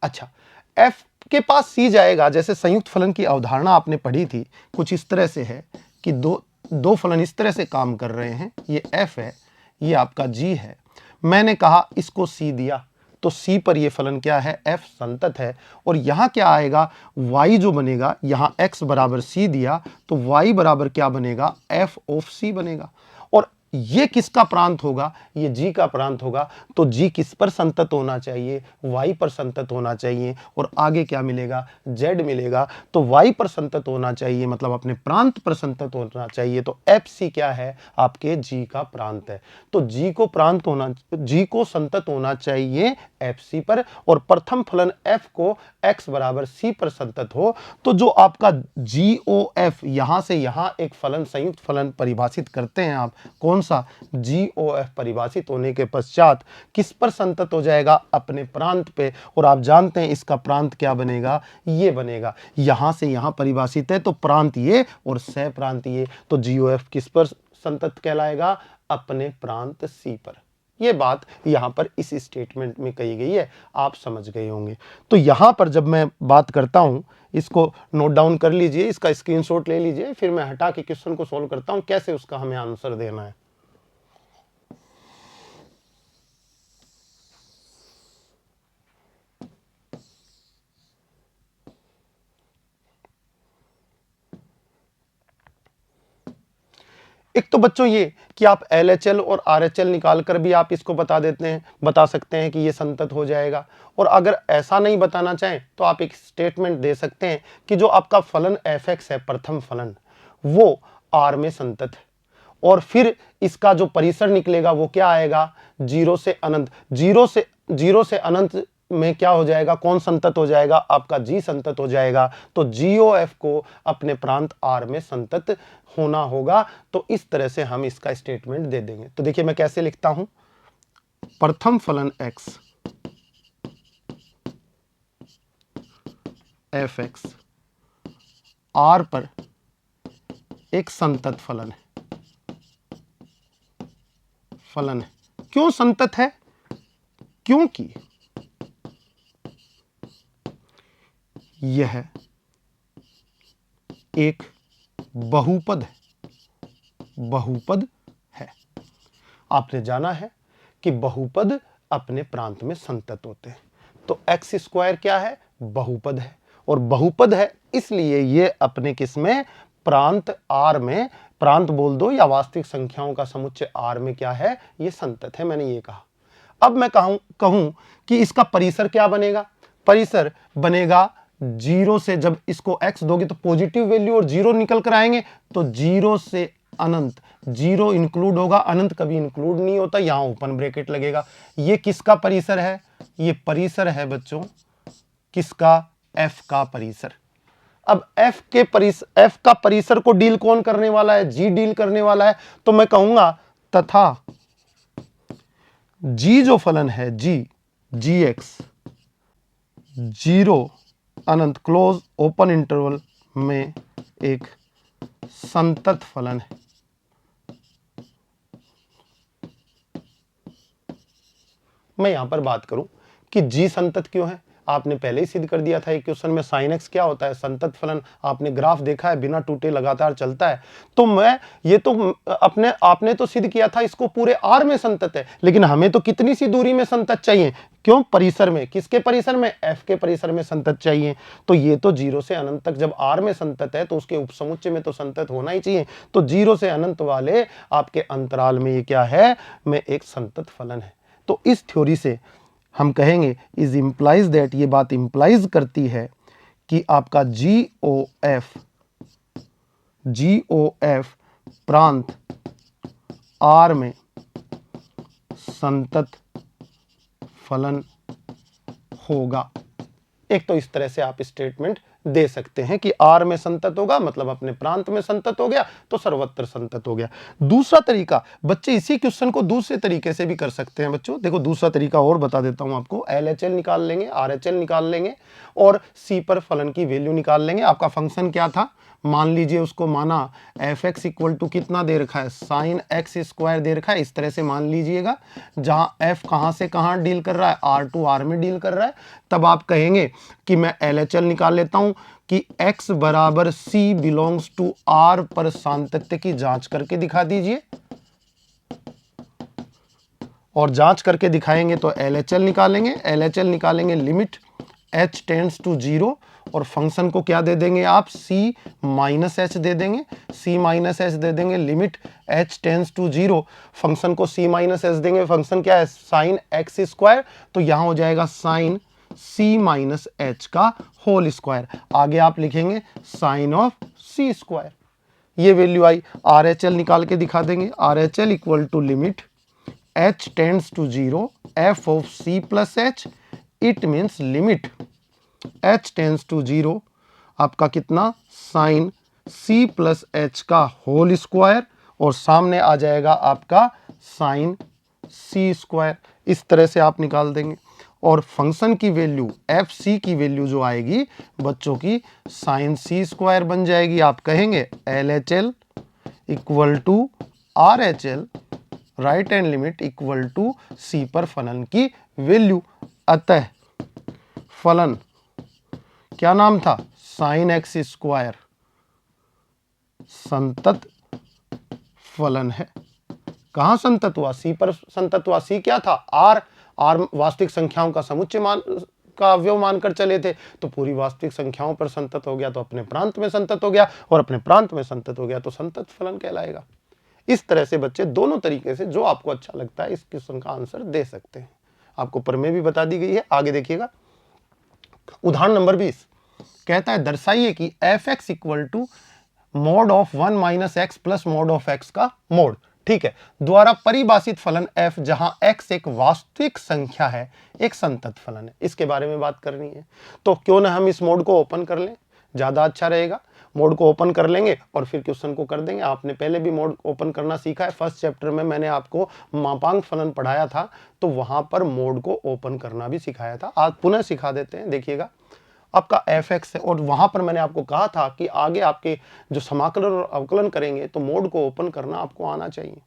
अच्छा, f के पास c जाएगा, जैसे संयुक्त फलन की अवधारणा आपने पढ़ी थी, कुछ इस तरह से है कि दो फलन इस तरह से काम कर रहे हैं। ये f है, ये आपका g है। मैंने कहा इसको c दिया तो c पर ये फलन क्या है? f संतत है। और यहां क्या आएगा? y जो बनेगा, यहां x बराबर c दिया तो y बराबर क्या बनेगा? f ऑफ c बनेगा। और ये किसका प्रांत होगा, ये जी का प्रांत होगा। तो जी किस पर संतत होना चाहिए, वाई पर संतत होना चाहिए। और आगे क्या मिलेगा, जेड मिलेगा। तो वाई पर संतत होना चाहिए, मतलब अपने प्रांत पर संतत होना चाहिए। तो एफ सी क्या है, आपके जी का प्रांत है। तो जी को प्रांत होना, जी को संतत होना चाहिए एफ सी पर, और प्रथम फलन एफ को एक्स बराबर सी पर संतत हो। तो जो आपका जी ओ एफ, यहां से यहां एक फलन, संयुक्त फलन परिभाषित करते हैं आप, कौन सा, जी ओ एफ परिभाषित होने के पश्चात किस पर संतत हो जाएगा, अपने प्रांत पे। और आप जानते हैं इसका प्रांत क्या बनेगा, ये बनेगा। यहां से यहां परिभाषित है तो प्रांत ये और सह प्रांत ये। तो जी ओ एफ किस पर संतत कहलाएगा, अपने प्रांत सी पर। ये बात यहां पर इस स्टेटमेंट में कही गई है, आप समझ गए होंगे। तो यहां पर जब मैं बात करता हूं, इसको नोट डाउन कर लीजिए, इसका स्क्रीनशॉट ले लीजिए, फिर मैं हटा के क्वेश्चन को सोल्व करता हूं, कैसे उसका हमें आंसर देना है। एक तो बच्चों ये कि आप LHL और RHL निकाल कर भी आप इसको बता सकते हैं कि ये संतत हो जाएगा। और अगर ऐसा नहीं बताना चाहें तो आप एक स्टेटमेंट दे सकते हैं कि जो आपका फलन fx है, प्रथम फलन, वो R में संतत है। और फिर इसका जो परिसर निकलेगा वो क्या आएगा, 0 से अनंत। 0 से अनंत में क्या हो जाएगा, कौन संतत हो जाएगा, आपका जी संतत हो जाएगा। तो GOF को अपने प्रांत R में संतत होना होगा। तो इस तरह से हम इसका स्टेटमेंट दे देंगे। तो देखिए मैं कैसे लिखता हूं, प्रथम फलन x fx R पर एक संतत फलन है। क्यों संतत है, क्योंकि यह एक बहुपद है। आपने जाना है कि बहुपद अपने प्रांत में संतत होते हैं। तो एक्स स्क्वायर क्या है, बहुपद है। और बहुपद है इसलिए ये अपने किस में, प्रांत आर में, प्रांत बोल दो या वास्तविक संख्याओं का समुच्चय आर में क्या है, ये संतत है, मैंने ये कहा। अब मैं कहूं कि इसका परिसर क्या बनेगा, परिसर बनेगा 0 से, जब इसको x दोगे तो पॉजिटिव वैल्यू और 0 निकल कर आएंगे। तो 0 से अनंत, 0 इंक्लूड होगा, अनंत कभी इंक्लूड नहीं होता, यहां ओपन ब्रैकेट लगेगा। ये किसका परिसर है, ये परिसर है बच्चों किसका, f का परिसर। अब f का परिसर को डील कौन करने वाला है, g डील करने वाला है। तो मैं कहूंगा तथा g जो फलन है, gx 0 अनंत क्लोज ओपन इंटरवल में एक संतत फलन है। मैं यहां पर बात करूं कि g संतत क्यों है, आपने पहले ही सिद्ध कर दिया था एक क्वेश्चन में, sin x क्या होता है, संतत फलन। आपने ग्राफ देखा है, बिना टूटे लगातार चलता है। तो मैं ये तो आपने तो सिद्ध किया था इसको पूरे R में संतत है, लेकिन हमें तो कितनी सी दूरी में संतत चाहिए, क्यों, परिसर में। किसके परिसर में, f के परिसर में संतत चाहिए। तो ये तो 0 से अनंत तक जब R में संतत है तो उसके उपसमुच्चय में तो संतत होना ही चाहिए। तो 0 से अनंत वाले आपके अंतराल में ये क्या है, में एक संतत फलन है। तो इस थ्योरी से हम कहेंगे इज इंप्लाइज दैट, ये बात इंप्लाइज करती है कि आपका GOF प्रांत R में संतत फलन होगा। एक तो इस तरह से आप स्टेटमेंट दे सकते हैं कि R में संतत होगा, मतलब अपने प्रांत में संतत हो गया, तो सर्वत्र संतत हो गया। दूसरा तरीका, बच्चे इसी क्वेश्चन को दूसरे तरीके से भी कर सकते हैं। बच्चों देखो दूसरा तरीका और बता देता हूं आपको, LHL निकाल लेंगे, RHL निकाल लेंगे और C पर फलन की वैल्यू निकाल लेंगे। आपका फंक्शन क्या था, मान लीजिए उसको माना fx इक्वल टू कितना दे रखा है, साइन एक्स स्क्वायर दे रखा है, इस तरह से मान लीजिएगा। जहां f कहां से कहां डील कर रहा है, R टू R में डील कर रहा है। तब आप कहेंगे कि मैं LHL निकाल लेता हूं कि x बराबर C बिलोंग्स टू R पर सातत्य की जांच करके दिखा दीजिए। और जांच करके दिखाएंगे तो LHL निकालेंगे। LHL निकालेंगे लिमिट h टेंड्स टू 0 और फंक्शन को क्या दे देंगे आप, c माइनस एच दे देंगे, c माइनस एच दे देंगे, limit h tends to 0, function को c माइनस एच देंगे, फंक्शन क्या है साइन एक्स स्क्वायर, तो यहां हो जाएगा साइन c माइनस एच का होल स्क्वायर, आगे आप लिखेंगे साइन ऑफ c स्क्वायर, ये वैल्यू आई। RHL निकाल के दिखा देंगे, RHL equal to limit h tends to 0 f of c plus h, it means limit h tends to 0 आपका कितना साइन c प्लस h का होल स्क्वायर, और सामने आ जाएगा आपका साइन c स्क्वायर, इस तरह से आप निकाल देंगे। और फंक्शन की वैल्यू एफ सी की वैल्यू जो आएगी बच्चों की साइन सी स्क्वायर बन जाएगी, आप कहेंगे L H L equal to R H L right hand limit equal to c पर फलन की वैल्यू। अतः फलन क्या नाम था, साइन एक्स स्क्वायर संतत फलन है। कहां संतत हुआ, सी पर संतत हुआ। सी क्या था, आर, आर वास्तविक संख्याओं का समुच्चय मान का अवयव मानकर चले थे, तो पूरी वास्तविक संख्याओं पर संतत हो गया तो अपने प्रांत में संतत हो गया, और अपने प्रांत में संतत हो गया तो संतत फलन कहलाएगा। इस तरह से बच्चे दोनों तरीके से जो आपको अच्छा लगता है इस क्वेश्चन का आंसर दे सकते हैं। आपको प्रमेय भी बता दी गई है, आगे देखिएगा। उदाहरण नंबर 20 कहता है दर्शाइए कि F x equal to mod of 1 minus X plus mod of X का मोड, ठीक है, द्वारा परिभाषित फलन f जहां x एक वास्तविक संख्या है एक संतत फलन है। इसके बारे में बात करनी है, तो क्यों ना हम इस मोड को ओपन कर लें, ज्यादा अच्छा रहेगा। मोड को ओपन कर लेंगे और फिर क्वेश्चन को कर देंगे। आपने पहले भी मोड ओपन करना सीखा है, फर्स्ट चैप्टर में मैंने आपको मापांक फलन पढ़ाया था, तो वहां पर मोड को ओपन करना भी सिखाया था, आज पुनः सिखा देते हैं। देखिएगा आपका एफ एक्स है, और वहां पर मैंने आपको कहा था कि आगे आपके जो समाकलन और अवकलन करेंगे तो मोड को ओपन करना आपको आना चाहिए।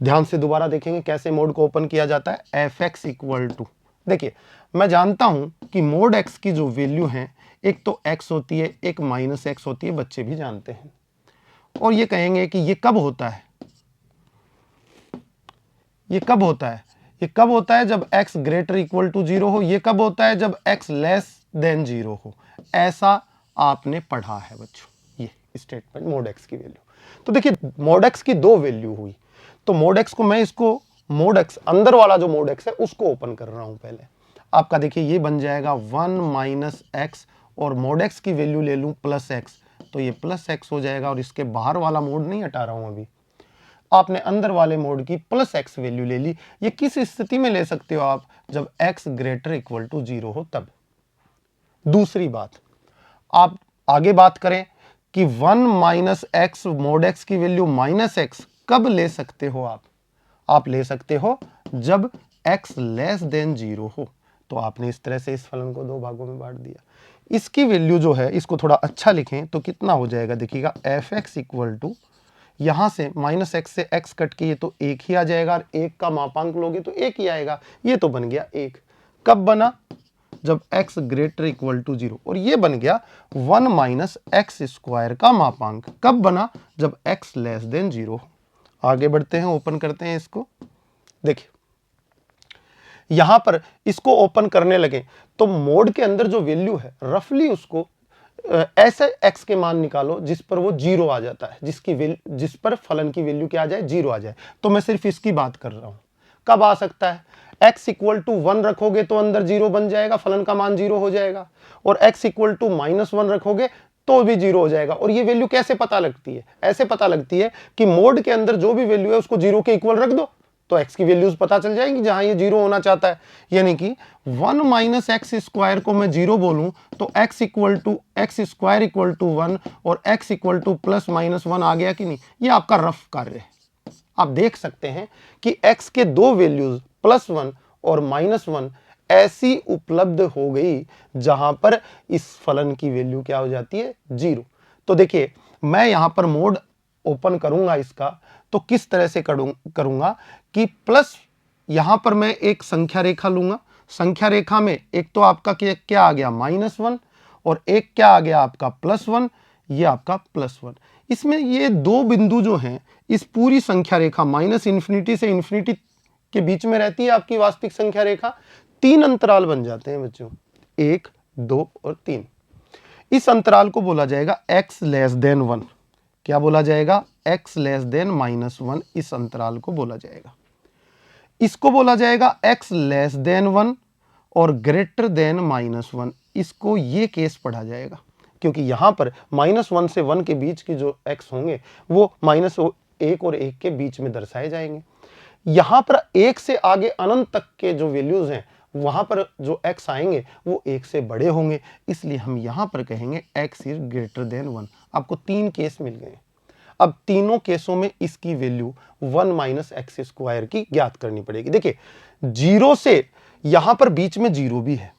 ध्यान से दोबारा देखेंगे कैसे मोड को ओपन किया जाता है। एफ एक्स इक्वल टू, देखिए मैं जानता हूं कि मोड एक्स की जो वैल्यू है एक तो एक्स होती है, एक माइनस एक्स होती है, बच्चे भी जानते हैं। और ये कहेंगे कि ये कब होता है, ये कब होता है, ये कब होता है जब x ग्रेटर इक्वल टू 0 हो, ये कब होता है जब x लेस देन 0 हो। ऐसा आपने पढ़ा है बच्चों, ये स्टेटमेंट मोड x की वैल्यू। तो देखिए मोड x की दो वैल्यू हुई, तो मोड x को मैं इसको मोड x अंदर वाला जो मोड x है उसको ओपन कर रहा हूं पहले। आपका देखिए ये बन जाएगा 1 माइनस एक्स, और मोड x की वैल्यू ले लूं प्लस एक्स, तो ये प्लस एक्स हो जाएगा, और इसके बाहर वाला मोड नहीं हटा रहा हूं अभी। आपने अंदर वाले मोड की प्लस एक्स वैल्यू ले ली। ये किस स्थिति में ले सकते हो आप, जब x ग्रेटर इक्वल टू 0 हो तब। दूसरी बात, आप आगे बात करें कि 1 माइनस एक्स मोड x की वैल्यू माइनस एक्स कब ले सकते हो आप ले सकते हो जब x लेस देन 0 हो। तो आपने इस तरह से इस फलन को दो भागों में बांट दिया। इसकी वैल्यू जो है इसको थोड़ा अच्छा लिखें तो कितना हो जाएगा, देखिएगा एफ एक्स इक्वल टू, यहां से माइनस एक्स से एक्स कट के ये तो एक ही आ जाएगा, और एक का मापांक लोगे तो एक ही आएगा, ये तो बन गया एक। कब बना, जब x ग्रेटर इक्वल टू 0, और ये बन गया 1 माइनस एक्स स्क्वायर का मापांक। कब बना, जब x लेस देन 0। आगे बढ़ते हैं, ओपन करते हैं इसको। देखिए यहां पर इसको ओपन करने लगे तो मोड के अंदर जो वैल्यू है रफली उसको ऐसे x के मान निकालो जिस पर वो 0 आ जाता है, जिस पर फलन की वैल्यू क्या आ जाए, 0 आ जाए। तो मैं सिर्फ इसकी बात कर रहा हूं। कब आ सकता है, x इक्वल टू 1 रखोगे तो अंदर 0 बन जाएगा, फलन का मान 0 हो जाएगा, और x इक्वल टू माइनस 1 रखोगे तो भी 0 हो जाएगा। और ये वैल्यू कैसे पता लगती है, ऐसे पता लगती है कि मोड के अंदर जो भी वैल्यू है उसको 0 के इक्वल रख दो तो x की वैल्यूज पता चल जाएंगी जहां ये 0 होना चाहता है। यानी कि 1 माइनस एक्स स्क्वायर को मैं 0 बोलूं तो x equal to x square equal to 1 और x equal to plus minus 1 आ गया कि नहीं। ये आपका रफ कार्य है। आप देख सकते हैं कि x के दो वैल्यूज प्लस 1 और माइनस 1 ऐसी उपलब्ध हो गई जहां पर इस फलन की वैल्यू क्या हो जाती है, 0। तो देखिए मैं यहां पर मोड ओपन करूंगा इसका, तो किस तरह से करूंगा कि प्लस यहां पर मैं एक संख्या रेखा लूंगा। संख्या रेखा में एक तो आपका क्या आ गया -1, और एक क्या आ गया आपका +1, ये आपका +1। इसमें ये दो बिंदु जो हैं इस पूरी संख्या रेखा -∞ से इन्फिनिटी के बीच में रहती है आपकी वास्तविक संख्या रेखा। 3 अंतराल बन जाते हैं बच्चों, 1, 2 और 3। इस अंतराल को बोला जाएगा x लेस देन 1। क्या बोला जाएगा? x लेस देन -1, इस अंतराल को बोला जाएगा। इसको बोला जाएगा x लेस देन 1 और ग्रेटर देन -1, इसको ये केस पढ़ा जाएगा, क्योंकि यहां पर -1 से 1 के बीच की जो x होंगे वो -1 और 1 के बीच में दर्शाए जाएंगे। यहां पर 1 से आगे अनंत तक के जो वैल्यूज हैं वहां पर जो x आएंगे वो 1 से बड़े होंगे, इसलिए हम यहां पर कहेंगे x इज ग्रेटर देन 1। आपको 3 केस मिल गए। अब तीनों केसों में इसकी वैल्यू 1 - x स्क्वायर की ज्ञात करनी पड़ेगी। देखिए, 0 से यहां पर बीच में 0 भी है,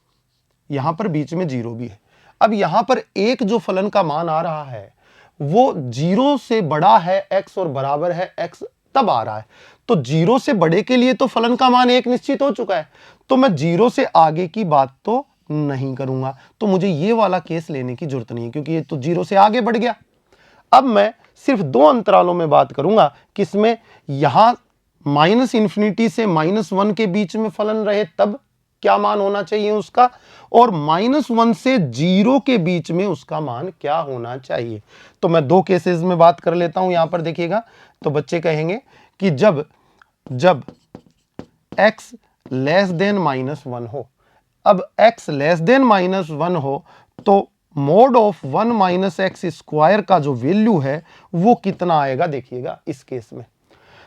यहां पर बीच में 0 भी है। अब यहां पर एक जो फलन का मान आ रहा है वो 0 से बड़ा है x और बराबर है x तब आ रहा है। तो 0 से बड़े के लिए तो फलन का मान 1 निश्चित हो चुका है, तो मैं 0 से आगे की बात तो नहीं करूंगा, तो मुझे ये वाला केस लेने की जरूरत नहीं है, क्योंकि ये तो 0 से आगे बढ़ गया। अब मैं सिर्फ 2 अंतरालों में बात करूंगा, किसमें? यहां -∞ से -1 के बीच में फलन रहे तब क्या मान होना चाहिए उसका, और -1 से 0 के बीच में उसका मान क्या होना चाहिए। तो मैं 2 केसेस में बात कर लेता हूं। यहां पर देखिएगा, तो बच्चे कहेंगे कि जब x लेस देन -1 हो, अब x लेस देन -1 हो तो मोड ऑफ 1 - x स्क्वायर का जो वैल्यू है वो कितना आएगा? देखिएगा इस केस में,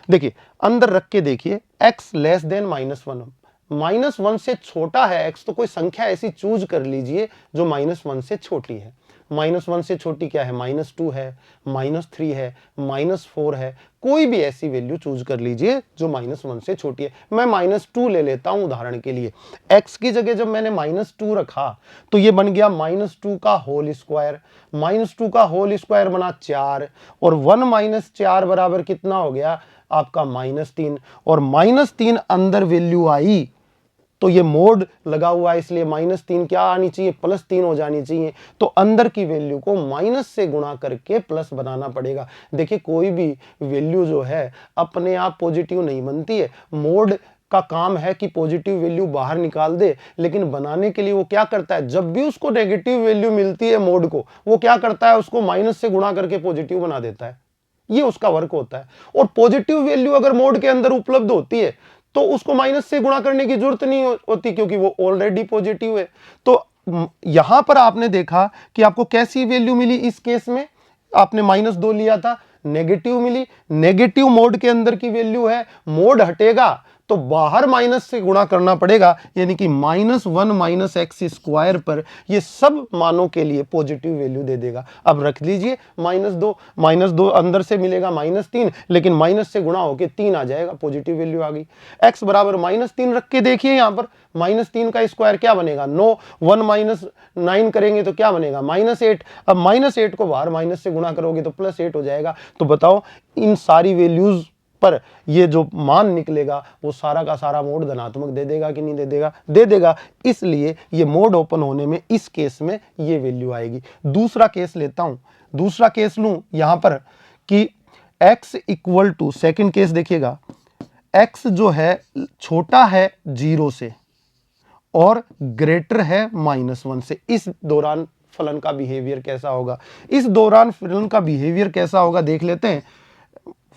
देखिए अंदर रख के देखिए, x लेस देन -1, -1 से छोटा है x, तो कोई संख्या ऐसी चूज कर लीजिए जो -1 से छोटी है। -1 से छोटी क्या है? -2 है, -3 है, -4 है, कोई भी ऐसी वैल्यू चूज कर लीजिए जो -1 से छोटी है। मैं -2 ले लेता हूं उदाहरण के लिए। x की जगह जब मैंने -2 रखा तो ये बन गया -2 का होल स्क्वायर। -2 का होल स्क्वायर बना 4, और 1 - 4 बराबर कितना हो गया? आपका -3, और -3 अंदर वैल्यू आई तो ये मोड लगा हुआ है, इसलिए -3 क्या आनी चाहिए? +3 हो जानी चाहिए। तो अंदर की वैल्यू को माइनस से गुणा करके प्लस बनाना पड़ेगा। देखिए, कोई भी वैल्यू जो है अपने आप पॉजिटिव नहीं बनती है। मोड का काम है कि पॉजिटिव वैल्यू बाहर निकाल दे, लेकिन बनाने के लिए वो क्या करता है? जब भी उसको नेगेटिव वैल्यू मिलती है मोड को, वो क्या करता है? उसको माइनस से गुणा करके पॉजिटिव बना देता है। ये उसका वर्क होता है। और पॉजिटिव वैल्यू अगर मोड के अंदर उपलब्ध होती है तो उसको माइनस से गुणा करने की जरूरत नहीं होती, क्योंकि वो ऑलरेडी पॉजिटिव है। तो यहां पर आपने देखा कि आपको कैसी वैल्यू मिली इस केस में? आपने -2 लिया था, नेगेटिव मिली। नेगेटिव मोड के अंदर की वैल्यू है, मोड हटेगा तो बाहर माइनस से गुणा करना पड़ेगा, यानी कि -1 - x स्क्वायर पर ये सब मानों के लिए पॉजिटिव वैल्यू दे देगा। अब रख लीजिए -2 अंदर से मिलेगा -3, लेकिन माइनस से गुणा होके 3 आ जाएगा, पॉजिटिव वैल्यू आ गई। x बराबर -3 रख के देखिए, यहां पर -3 का स्क्वायर क्या बनेगा? 9, 1 - 9 करेंगे तो क्या बनेगा? -8। अब -8 को बाहर माइनस से गुणा करोगे तो +8 हो जाएगा। तो बताओ, इन सारी वैल्यूज पर ये जो मान निकलेगा वो सारा का सारा मोड धनात्मक दे देगा कि नहीं दे देगा? दे देगा। इसलिए ये मोड ओपन होने में इस केस में ये वैल्यू आएगी। दूसरा केस लेता हूं, दूसरा केस लूं यहां पर कि x equal to, second case देखिएगा, x जो है छोटा है 0 से और ग्रेटर है -1 से। इस दौरान फलन का बिहेवियर कैसा होगा? इस दौरान फलन का बिहेवियर कैसा होगा देख लेते हैं।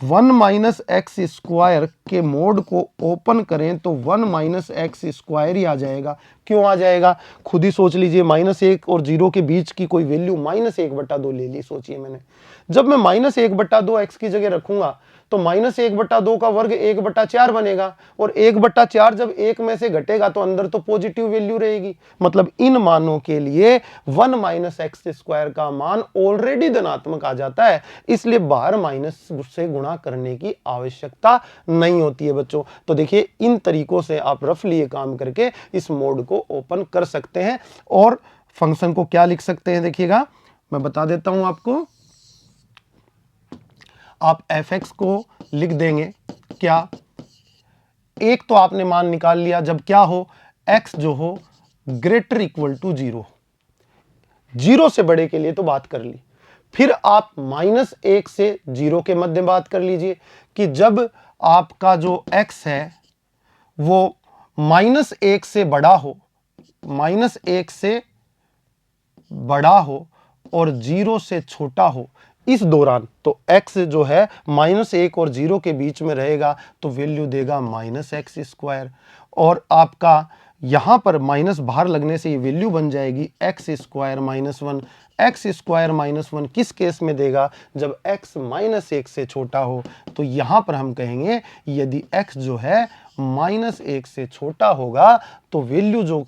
1 - x स्क्वायर के मोड को ओपन करें तो 1 - x स्क्वायर ही आ जाएगा। क्यों आ जाएगा? खुद ही सोच लीजिए। -1 और 0 के बीच की कोई वैल्यू -1/2 ले ली, सोचिए मैंने। जब मैं -1/2 x की जगह रखूंगा तो -1/2 का वर्ग 1/4 बनेगा, और 1/4 जब 1 में से घटेगा तो अंदर तो पॉजिटिव वैल्यू रहेगी। मतलब इन मानों के लिए 1 - x स्क्वायर का मान ऑलरेडी धनात्मक आ जाता है, इसलिए बाहर माइनस से गुणा करने की आवश्यकता नहीं होती है बच्चों। तो देखिए, इन तरीकों से आप रफली ये काम करके इस मोड को ओपन कर सकते हैं। और फंक्शन को क्या लिख सकते हैं देखिएगा, मैं बता देता हूं आपको। आप fx को लिख देंगे क्या? एक तो आपने मान निकाल लिया जब क्या हो, x जो हो ग्रेटर इक्वल टू 0, 0 से बड़े के लिए तो बात कर ली। फिर आप -1 से 0 के मध्य बात कर लीजिए कि जब आपका जो x है वो -1 से बड़ा हो, -1 से बड़ा हो और 0 से छोटा हो इस दौरान, तो x जो है -1 और 0 के बीच में रहेगा तो वैल्यू देगा -x²। और आपका यहाँ पर माइनस बाहर लगने से ये वैल्यू बन जाएगी x² -1। x² -1 किस केस में देगा? जब x -1 से छोटा हो। तो यहाँ पर हम कहेंगे यदि x जो है -1 से छोटा होगा तो वैल्यू जो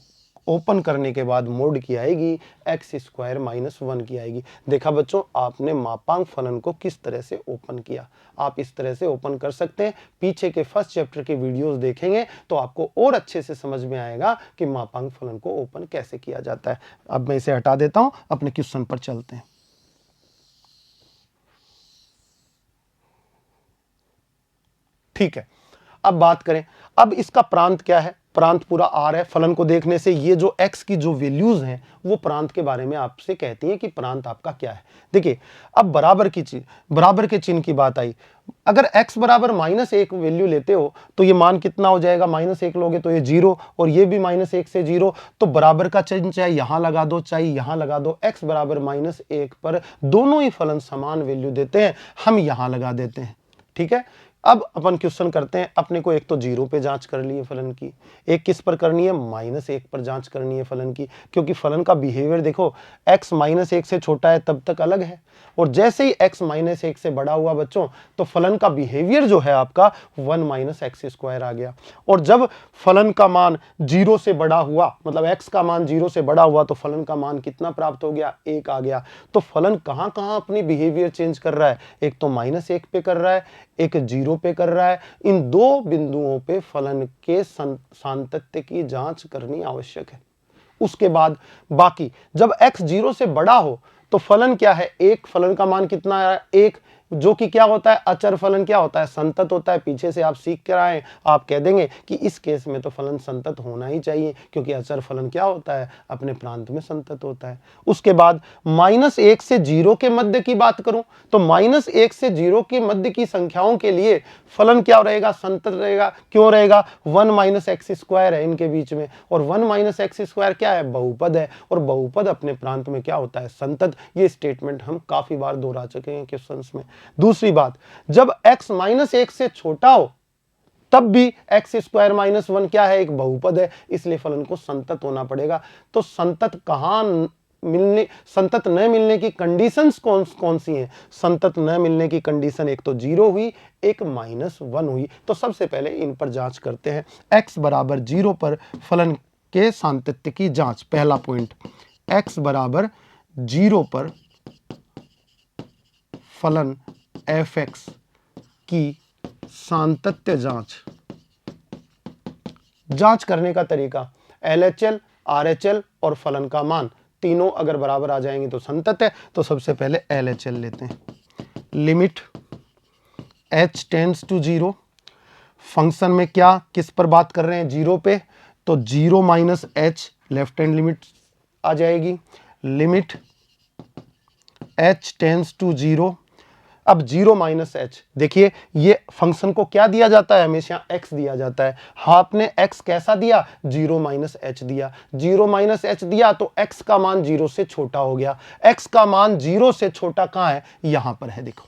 ओपन करने के बाद मोड की आएगी x² -1 की आएगी। देखा बच्चों, आपने मापांक फलन को किस तरह से ओपन किया। आप इस तरह से ओपन कर सकते हैं। पीछे के फर्स्ट चैप्टर के वीडियोस देखेंगे तो आपको और अच्छे से समझ में आएगा कि मापांक फलन को ओपन कैसे किया जाता है। अब मैं इसे हटा देता हूं, अपने क्वेश्चन पर चलते हैं। ठीक है, अब बात करें, अब इसका प्रांत क्या है? प्रांत पूरा R है। फलन को देखने से ये जो x की जो वैल्यूज हैं वो प्रांत के बारे में आपसे कहती हैं कि प्रांत आपका क्या है। देखिए, अब बराबर के चिन्ह की बात आई। अगर x बराबर -1 वैल्यू लेते हो तो ये मान कितना हो जाएगा? -1 लोगे तो ये 0 और ये भी -1 से 0। तो बराबर का चिन्ह चाहे यहां लगा दो चाहे यहां लगा दो, x बराबर -1 पर दोनों ही फलन समान वैल्यू देते हैं। हम यहां लगा देते हैं। ठीक है, अब अपन क्वेश्चन करते हैं। अपने को एक तो 0 पे जांच कर ली है फलन की, एक किस पर करनी है? -1 पर जांच करनी है फलन की, क्योंकि फलन का बिहेवियर देखो, x -1 से छोटा है तब तक अलग है, और जैसे ही x -1 से बड़ा हुआ बच्चों तो फलन का बिहेवियर जो है आपका 1 - x² आ गया। और जब फलन का मान 0 से बड़ा हुआ, मतलब x का मान 0 से बड़ा हुआ, तो फलन का मान कितना प्राप्त हो गया? 1 आ गया। तो फलन कहां कहां अपनी बिहेवियर चेंज कर रहा है? एक तो -1 पे कर रहा है, एक 0 पे कर रहा है। इन दो बिंदुओं पे फलन के सातत्य की जांच करनी आवश्यक है। उसके बाद बाकी, जब x 0 से बड़ा हो तो फलन क्या है? एक फलन का मान कितना है? 1, जो कि क्या होता है? अचर फलन क्या होता है? संतत होता है। पीछे से आप सीख कर आए, आप कह देंगे कि इस केस में तो फलन संतत होना ही चाहिए, क्योंकि अचर फलन क्या होता है? अपने प्रांत में संतत होता है। उसके बाद -1 से 0 के मध्य की बात करूं तो -1 से 0 के मध्य की संख्याओं के लिए फलन क्या रहेगा? संतत रहेगा। क्यों रहेगा? 1 - x² है इनके बीच में, और 1 - x² क्या है? बहुपद है, और बहुपद अपने प्रांत में क्या होता है? संतत। ये स्टेटमेंट हम काफी बार दोहरा चुके हैं क्वेश्चंस में। दूसरी बात, जब x -1 से छोटा हो तब भी x² -1 क्या है? एक बहुपद है, इसलिए फलन को संतत होना पड़ेगा। तो संतत संतत न मिलने की कंडीशंस कौन सी हैं? संतत न मिलने की कंडीशन एक तो 0 हुई, एक -1 हुई। तो सबसे पहले इन पर जांच करते हैं। x बराबर 0 पर फलन के सातत्य की जांच। पहला पॉइंट, x बराबर 0 पर फलन f(x) की सातत्य जांच करने का तरीका, LHL, RHL और फलन का मान तीनों अगर बराबर आ जाएंगे तो संतत है। तो सबसे पहले LHL लेते हैं। Limit h tends to 0, function में क्या किस पर बात कर रहे हैं? 0 पे, तो 0 - h लेफ्ट हैंड लिमिट आ जाएगी। लिमिट h टेंड्स टू 0, अब 0 - h, देखिए ये फंक्शन को क्या दिया जाता है? हमेशा x दिया जाता है। आपने x कैसा दिया? 0 - h दिया। 0 - h दिया तो x का मान 0 से छोटा हो गया। x का मान 0 से छोटा कहां है? यहां पर है, देखो।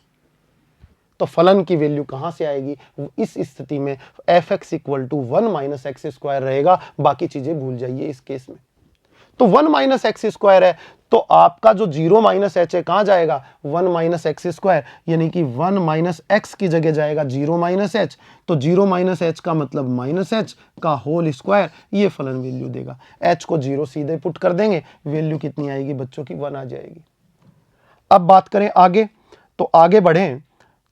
तो फलन की वैल्यू कहां से आएगी? इस स्थिति में f(x) = 1 - x² रहेगा। बाकी चीजें भूल जाइए इस केस में। तो 1 - x² है, तो आपका जो 0 - h है कहां जाएगा? 1 - x², यानी कि 1 - x की जगह जाएगा 0 - h। तो 0 - h का मतलब -h का होल स्क्वायर, ये फलन वैल्यू देगा। h को 0 सीधे पुट कर देंगे, वैल्यू कितनी आएगी बच्चों की? 1 आ जाएगी। अब बात करें आगे, तो आगे बढ़ें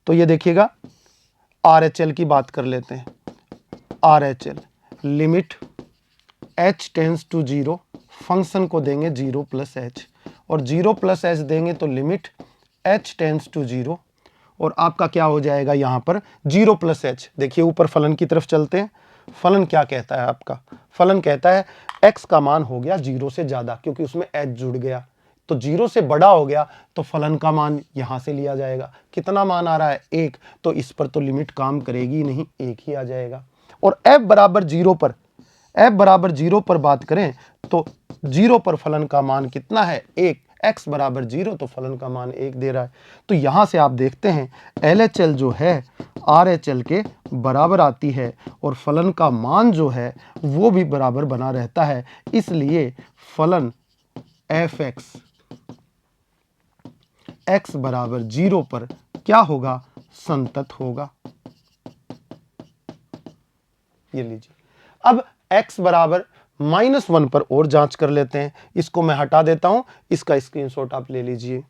तो ये देखिएगा, RHL की बात कर लेते हैं। RHL limit h tends to 0, function को देंगे 0 + h, और 0 + h देंगे तो लिमिट h टेंड्स टू 0, और आपका क्या हो जाएगा यहाँ पर? 0 + h। देखिए ऊपर फलन की तरफ चलते हैं। फलन क्या कहता है आपका? फलन कहता है x का मान हो गया 0 से ज्यादा, क्योंकि उसमें h जुड़ गया, तो 0 से बड़ा हो गया, तो फलन का मान यहां से लिया जाएगा। कितना मान आ रहा है? 1, तो इस पर तो लिमिट काम करेगी नहीं, 1 ही आ जाएगा। और f बराबर 0 पर बात करें तो 0 पर फलन का मान कितना है? 1। x बराबर 0 तो फलन का मान 1 दे रहा है। तो यहाँ से आप देखते हैं LHL जो है RHL के बराबर आती है और फलन का मान जो है वो भी बराबर बना रहता है, इसलिए फलन fx x बराबर 0 पर क्या होगा, संतत होगा। ये लीजिए, अब x बराबर -1 पर और जांच कर लेते हैं। इसको मैं हटा देता हूं, इसका स्क्रीनशॉट आप ले लीजिए।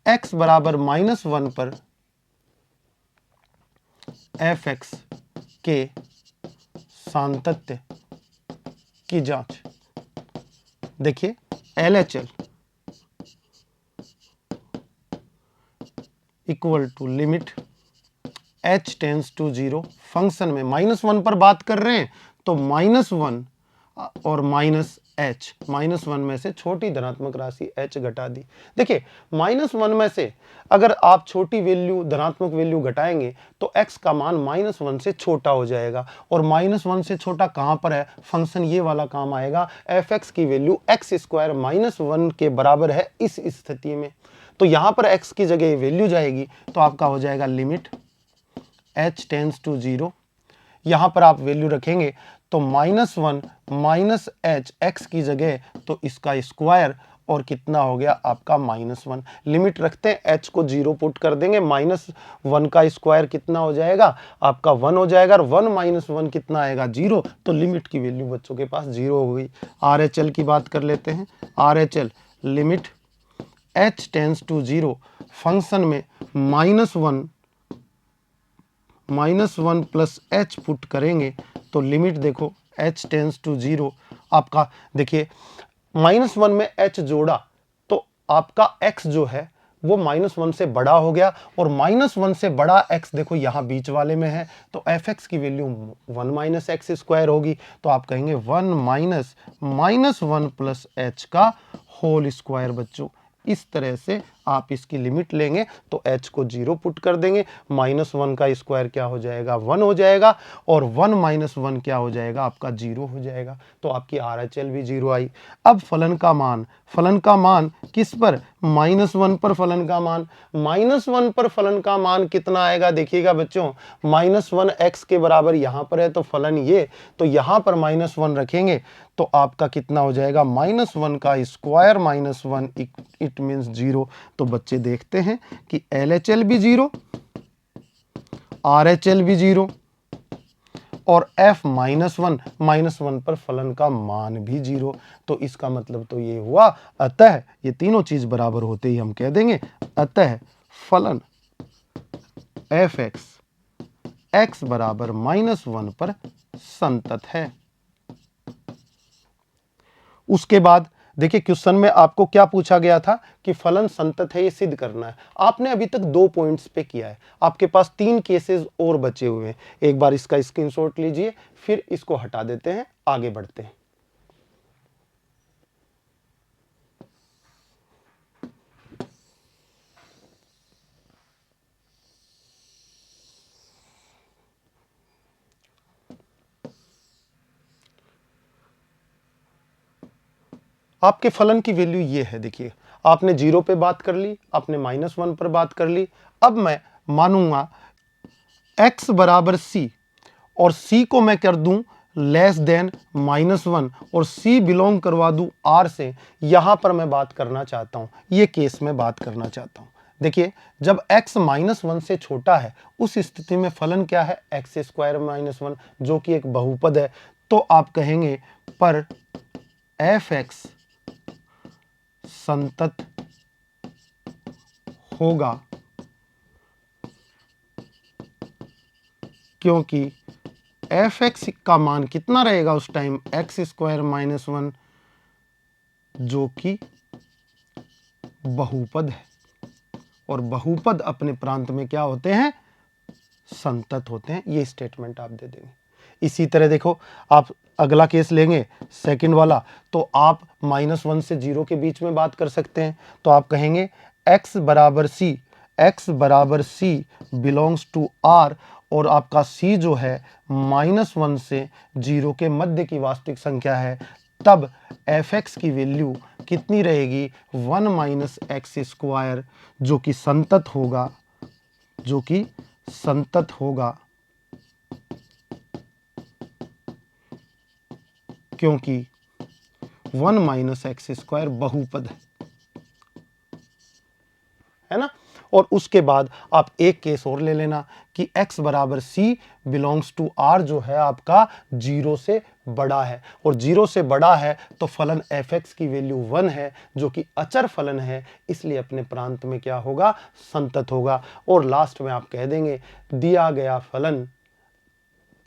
x बराबर -1 पर fx के सातत्य की जांच। देखिए LHL equal to limit h tends to 0, function में -1 पर बात कर रहे हैं तो -1 और -h, -1 में से छोटी धनात्मक राशि h घटा दी। देखिए -1 में से अगर आप छोटी वैल्यू धनात्मक वैल्यू घटाएंगे तो x का मान -1 से छोटा हो जाएगा, और -1 से छोटा कहां पर है, फंक्शन ये वाला काम आएगा। fx की वैल्यू x स्क्वायर -1 के बराबर है इस स्थिति में, तो यहां पर x की जगह वैल्यू जाएगी तो आपका हो जाएगा लिमिट h टेंस टू 0। यहां पर आप वैल्यू रखेंगे तो -1 -h x की जगह तो इसका स्क्वायर और कितना हो गया आपका -1। लिमिट रखते हैं, h को 0 पुट कर देंगे, -1 का स्क्वायर कितना हो जाएगा आपका 1 हो जाएगा, और 1 - 1 कितना आएगा 0, तो लिमिट की वैल्यू बच्चों के पास 0 हो गई। RHL की बात कर लेते हैं। RHL limit h tends to 0, function में -1 प्लस h पुट करेंगे तो लिमिट देखो h टेंस टू 0 आपका, देखिए -1 में h जोड़ा तो आपका x जो है वो -1 से बड़ा हो गया, और -1 से बड़ा x देखो यहाँ बीच वाले में है, तो fx की वैल्यू 1 - x स्क्वायर होगी, तो आप कहेंगे 1 - -1 प्लस h का होल स्क्वायर। बच्चों इस तरह से आप इसकी लिमिट लेंगे तो h को 0 पुट कर देंगे, -1 का स्क्वायर क्या हो जाएगा 1 हो जाएगा, और 1 - 1 क्या हो जाएगा आपका 0 हो जाएगा, तो आपकी RHL भी 0 आई। अब फलन का मान किस पर, -1 पर फलन का मान, -1 पर फलन का मान कितना आएगा, देखिएगा बच्चों -1 x के बराबर यहां पर है तो फलन ये, तो यहां पर -1 रखेंगे तो आपका कितना हो जाएगा -1 का स्क्वायर -1 इट मींस 0। तो बच्चे देखते हैं कि LHL भी 0, RHL भी 0 और f -1 पर फलन का मान भी 0, तो इसका मतलब तो ये हुआ, अतः ये तीनों चीज बराबर होते ही हम कह देंगे अतः फलन fx x बराबर -1 पर संतत है। उसके बाद देखिए क्वेश्चन में आपको क्या पूछा गया था कि फलन संतत है, ये सिद्ध करना है। आपने अभी तक 2 पॉइंट्स पे किया है, आपके पास 3 केसेस और बचे हुए हैं। एक बार इसका स्क्रीनशॉट लीजिए, फिर इसको हटा देते हैं, आगे बढ़ते हैं। आपके फलन की वैल्यू ये है, देखिए आपने 0 पे बात कर ली, आपने -1 पर बात कर ली। अब मैं मानूंगा x बराबर c, और c को मैं कर दूं लेस देन -1 और c बिलोंग करवा दूं r से। यहां पर मैं बात करना चाहता हूं, ये केस में बात करना चाहता हूं। देखिए जब x -1 से छोटा है उस स्थिति में फलन क्या है, x स्क्वायर -1, जो कि एक बहुपद है। तो आप कहेंगे पर fx संतत होगा क्योंकि fx का मान कितना रहेगा उस टाइम, x स्क्वायर -1, जो कि बहुपद है, और बहुपद अपने प्रांत में क्या होते हैं, संतत होते हैं। ये स्टेटमेंट आप दे देंगे। इसी तरह देखो आप अगला केस लेंगे सेकंड वाला, तो आप -1 से 0 के बीच में बात कर सकते हैं। तो आप कहेंगे x बराबर c, x बराबर c बिलोंग्स टू r और आपका c जो है -1 से 0 के मध्य की वास्तविक संख्या है, तब f(x) की वैल्यू कितनी रहेगी? 1 - x स्क्वायर, जो कि संतत होगा क्योंकि 1 - x स्क्वायर बहुपद है ना। और उसके बाद आप एक केस और ले लेना कि x बराबर c बिलोंग्स टू r जो है आपका 0 से बड़ा है, और 0 से बड़ा है तो फलन f(x) की वैल्यू 1 है, जो कि अचर फलन है, इसलिए अपने प्रांत में क्या होगा? संतत होगा। और लास्ट में आप कह देंगे दिया गया फलन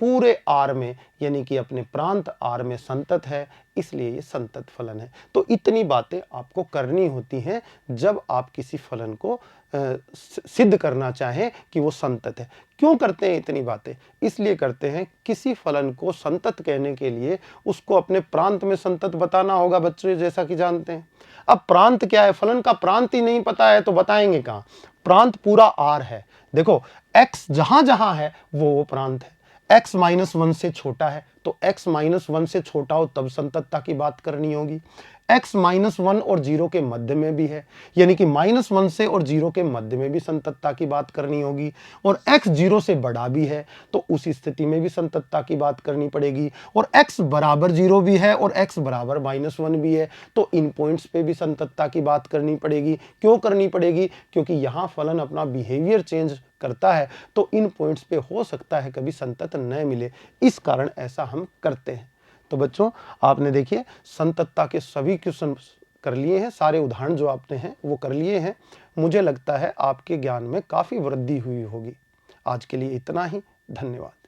पूरे R में, यानी कि अपने प्रांत R में संतत है, इसलिए ये संतत फलन है। तो इतनी बातें आपको करनी होती हैं जब आप किसी फलन को सिद्ध करना चाहें कि वो संतत है। क्यों करते हैं इतनी बातें? इसलिए करते हैं, किसी फलन को संतत कहने के लिए उसको अपने प्रांत में संतत बताना होगा बच्चों, जैसा कि जानते हैं। अब प्रांत क्या है? फलन का प्रांत ही नहीं पता है तो बताएंगे कहां? प्रांत पूरा R है। देखो x जहां जहां है वो प्रांत है। x -1 से छोटा है तो x -1 से छोटा हो तब संततता की बात करनी होगी। x -1 और 0 के मध्य में भी है, यानी कि -1 से और 0 के मध्य में भी संततता की बात करनी होगी। और x 0 से बड़ा भी है तो उस स्थिति में भी संततता की बात करनी पड़ेगी। और x बराबर 0 भी है और x बराबर -1 भी है, तो इन पॉइंट्स पे भी संततता की बात करनी पड़ेगी। क्यों करनी पड़ेगी? क्योंकि यहाँ फलन अपना बिहेवियर चेंज करता है, तो इन पॉइंट्स पे हो सकता है कभी संतत न मिले, इस कारण ऐसा हम करते हैं। तो बच्चों, आपने देखिए संततता के सभी क्वेश्चन कर लिए हैं, सारे उदाहरण जो आपने हैं वो कर लिए हैं। मुझे लगता है आपके ज्ञान में काफी वृद्धि हुई होगी। आज के लिए इतना ही, धन्यवाद।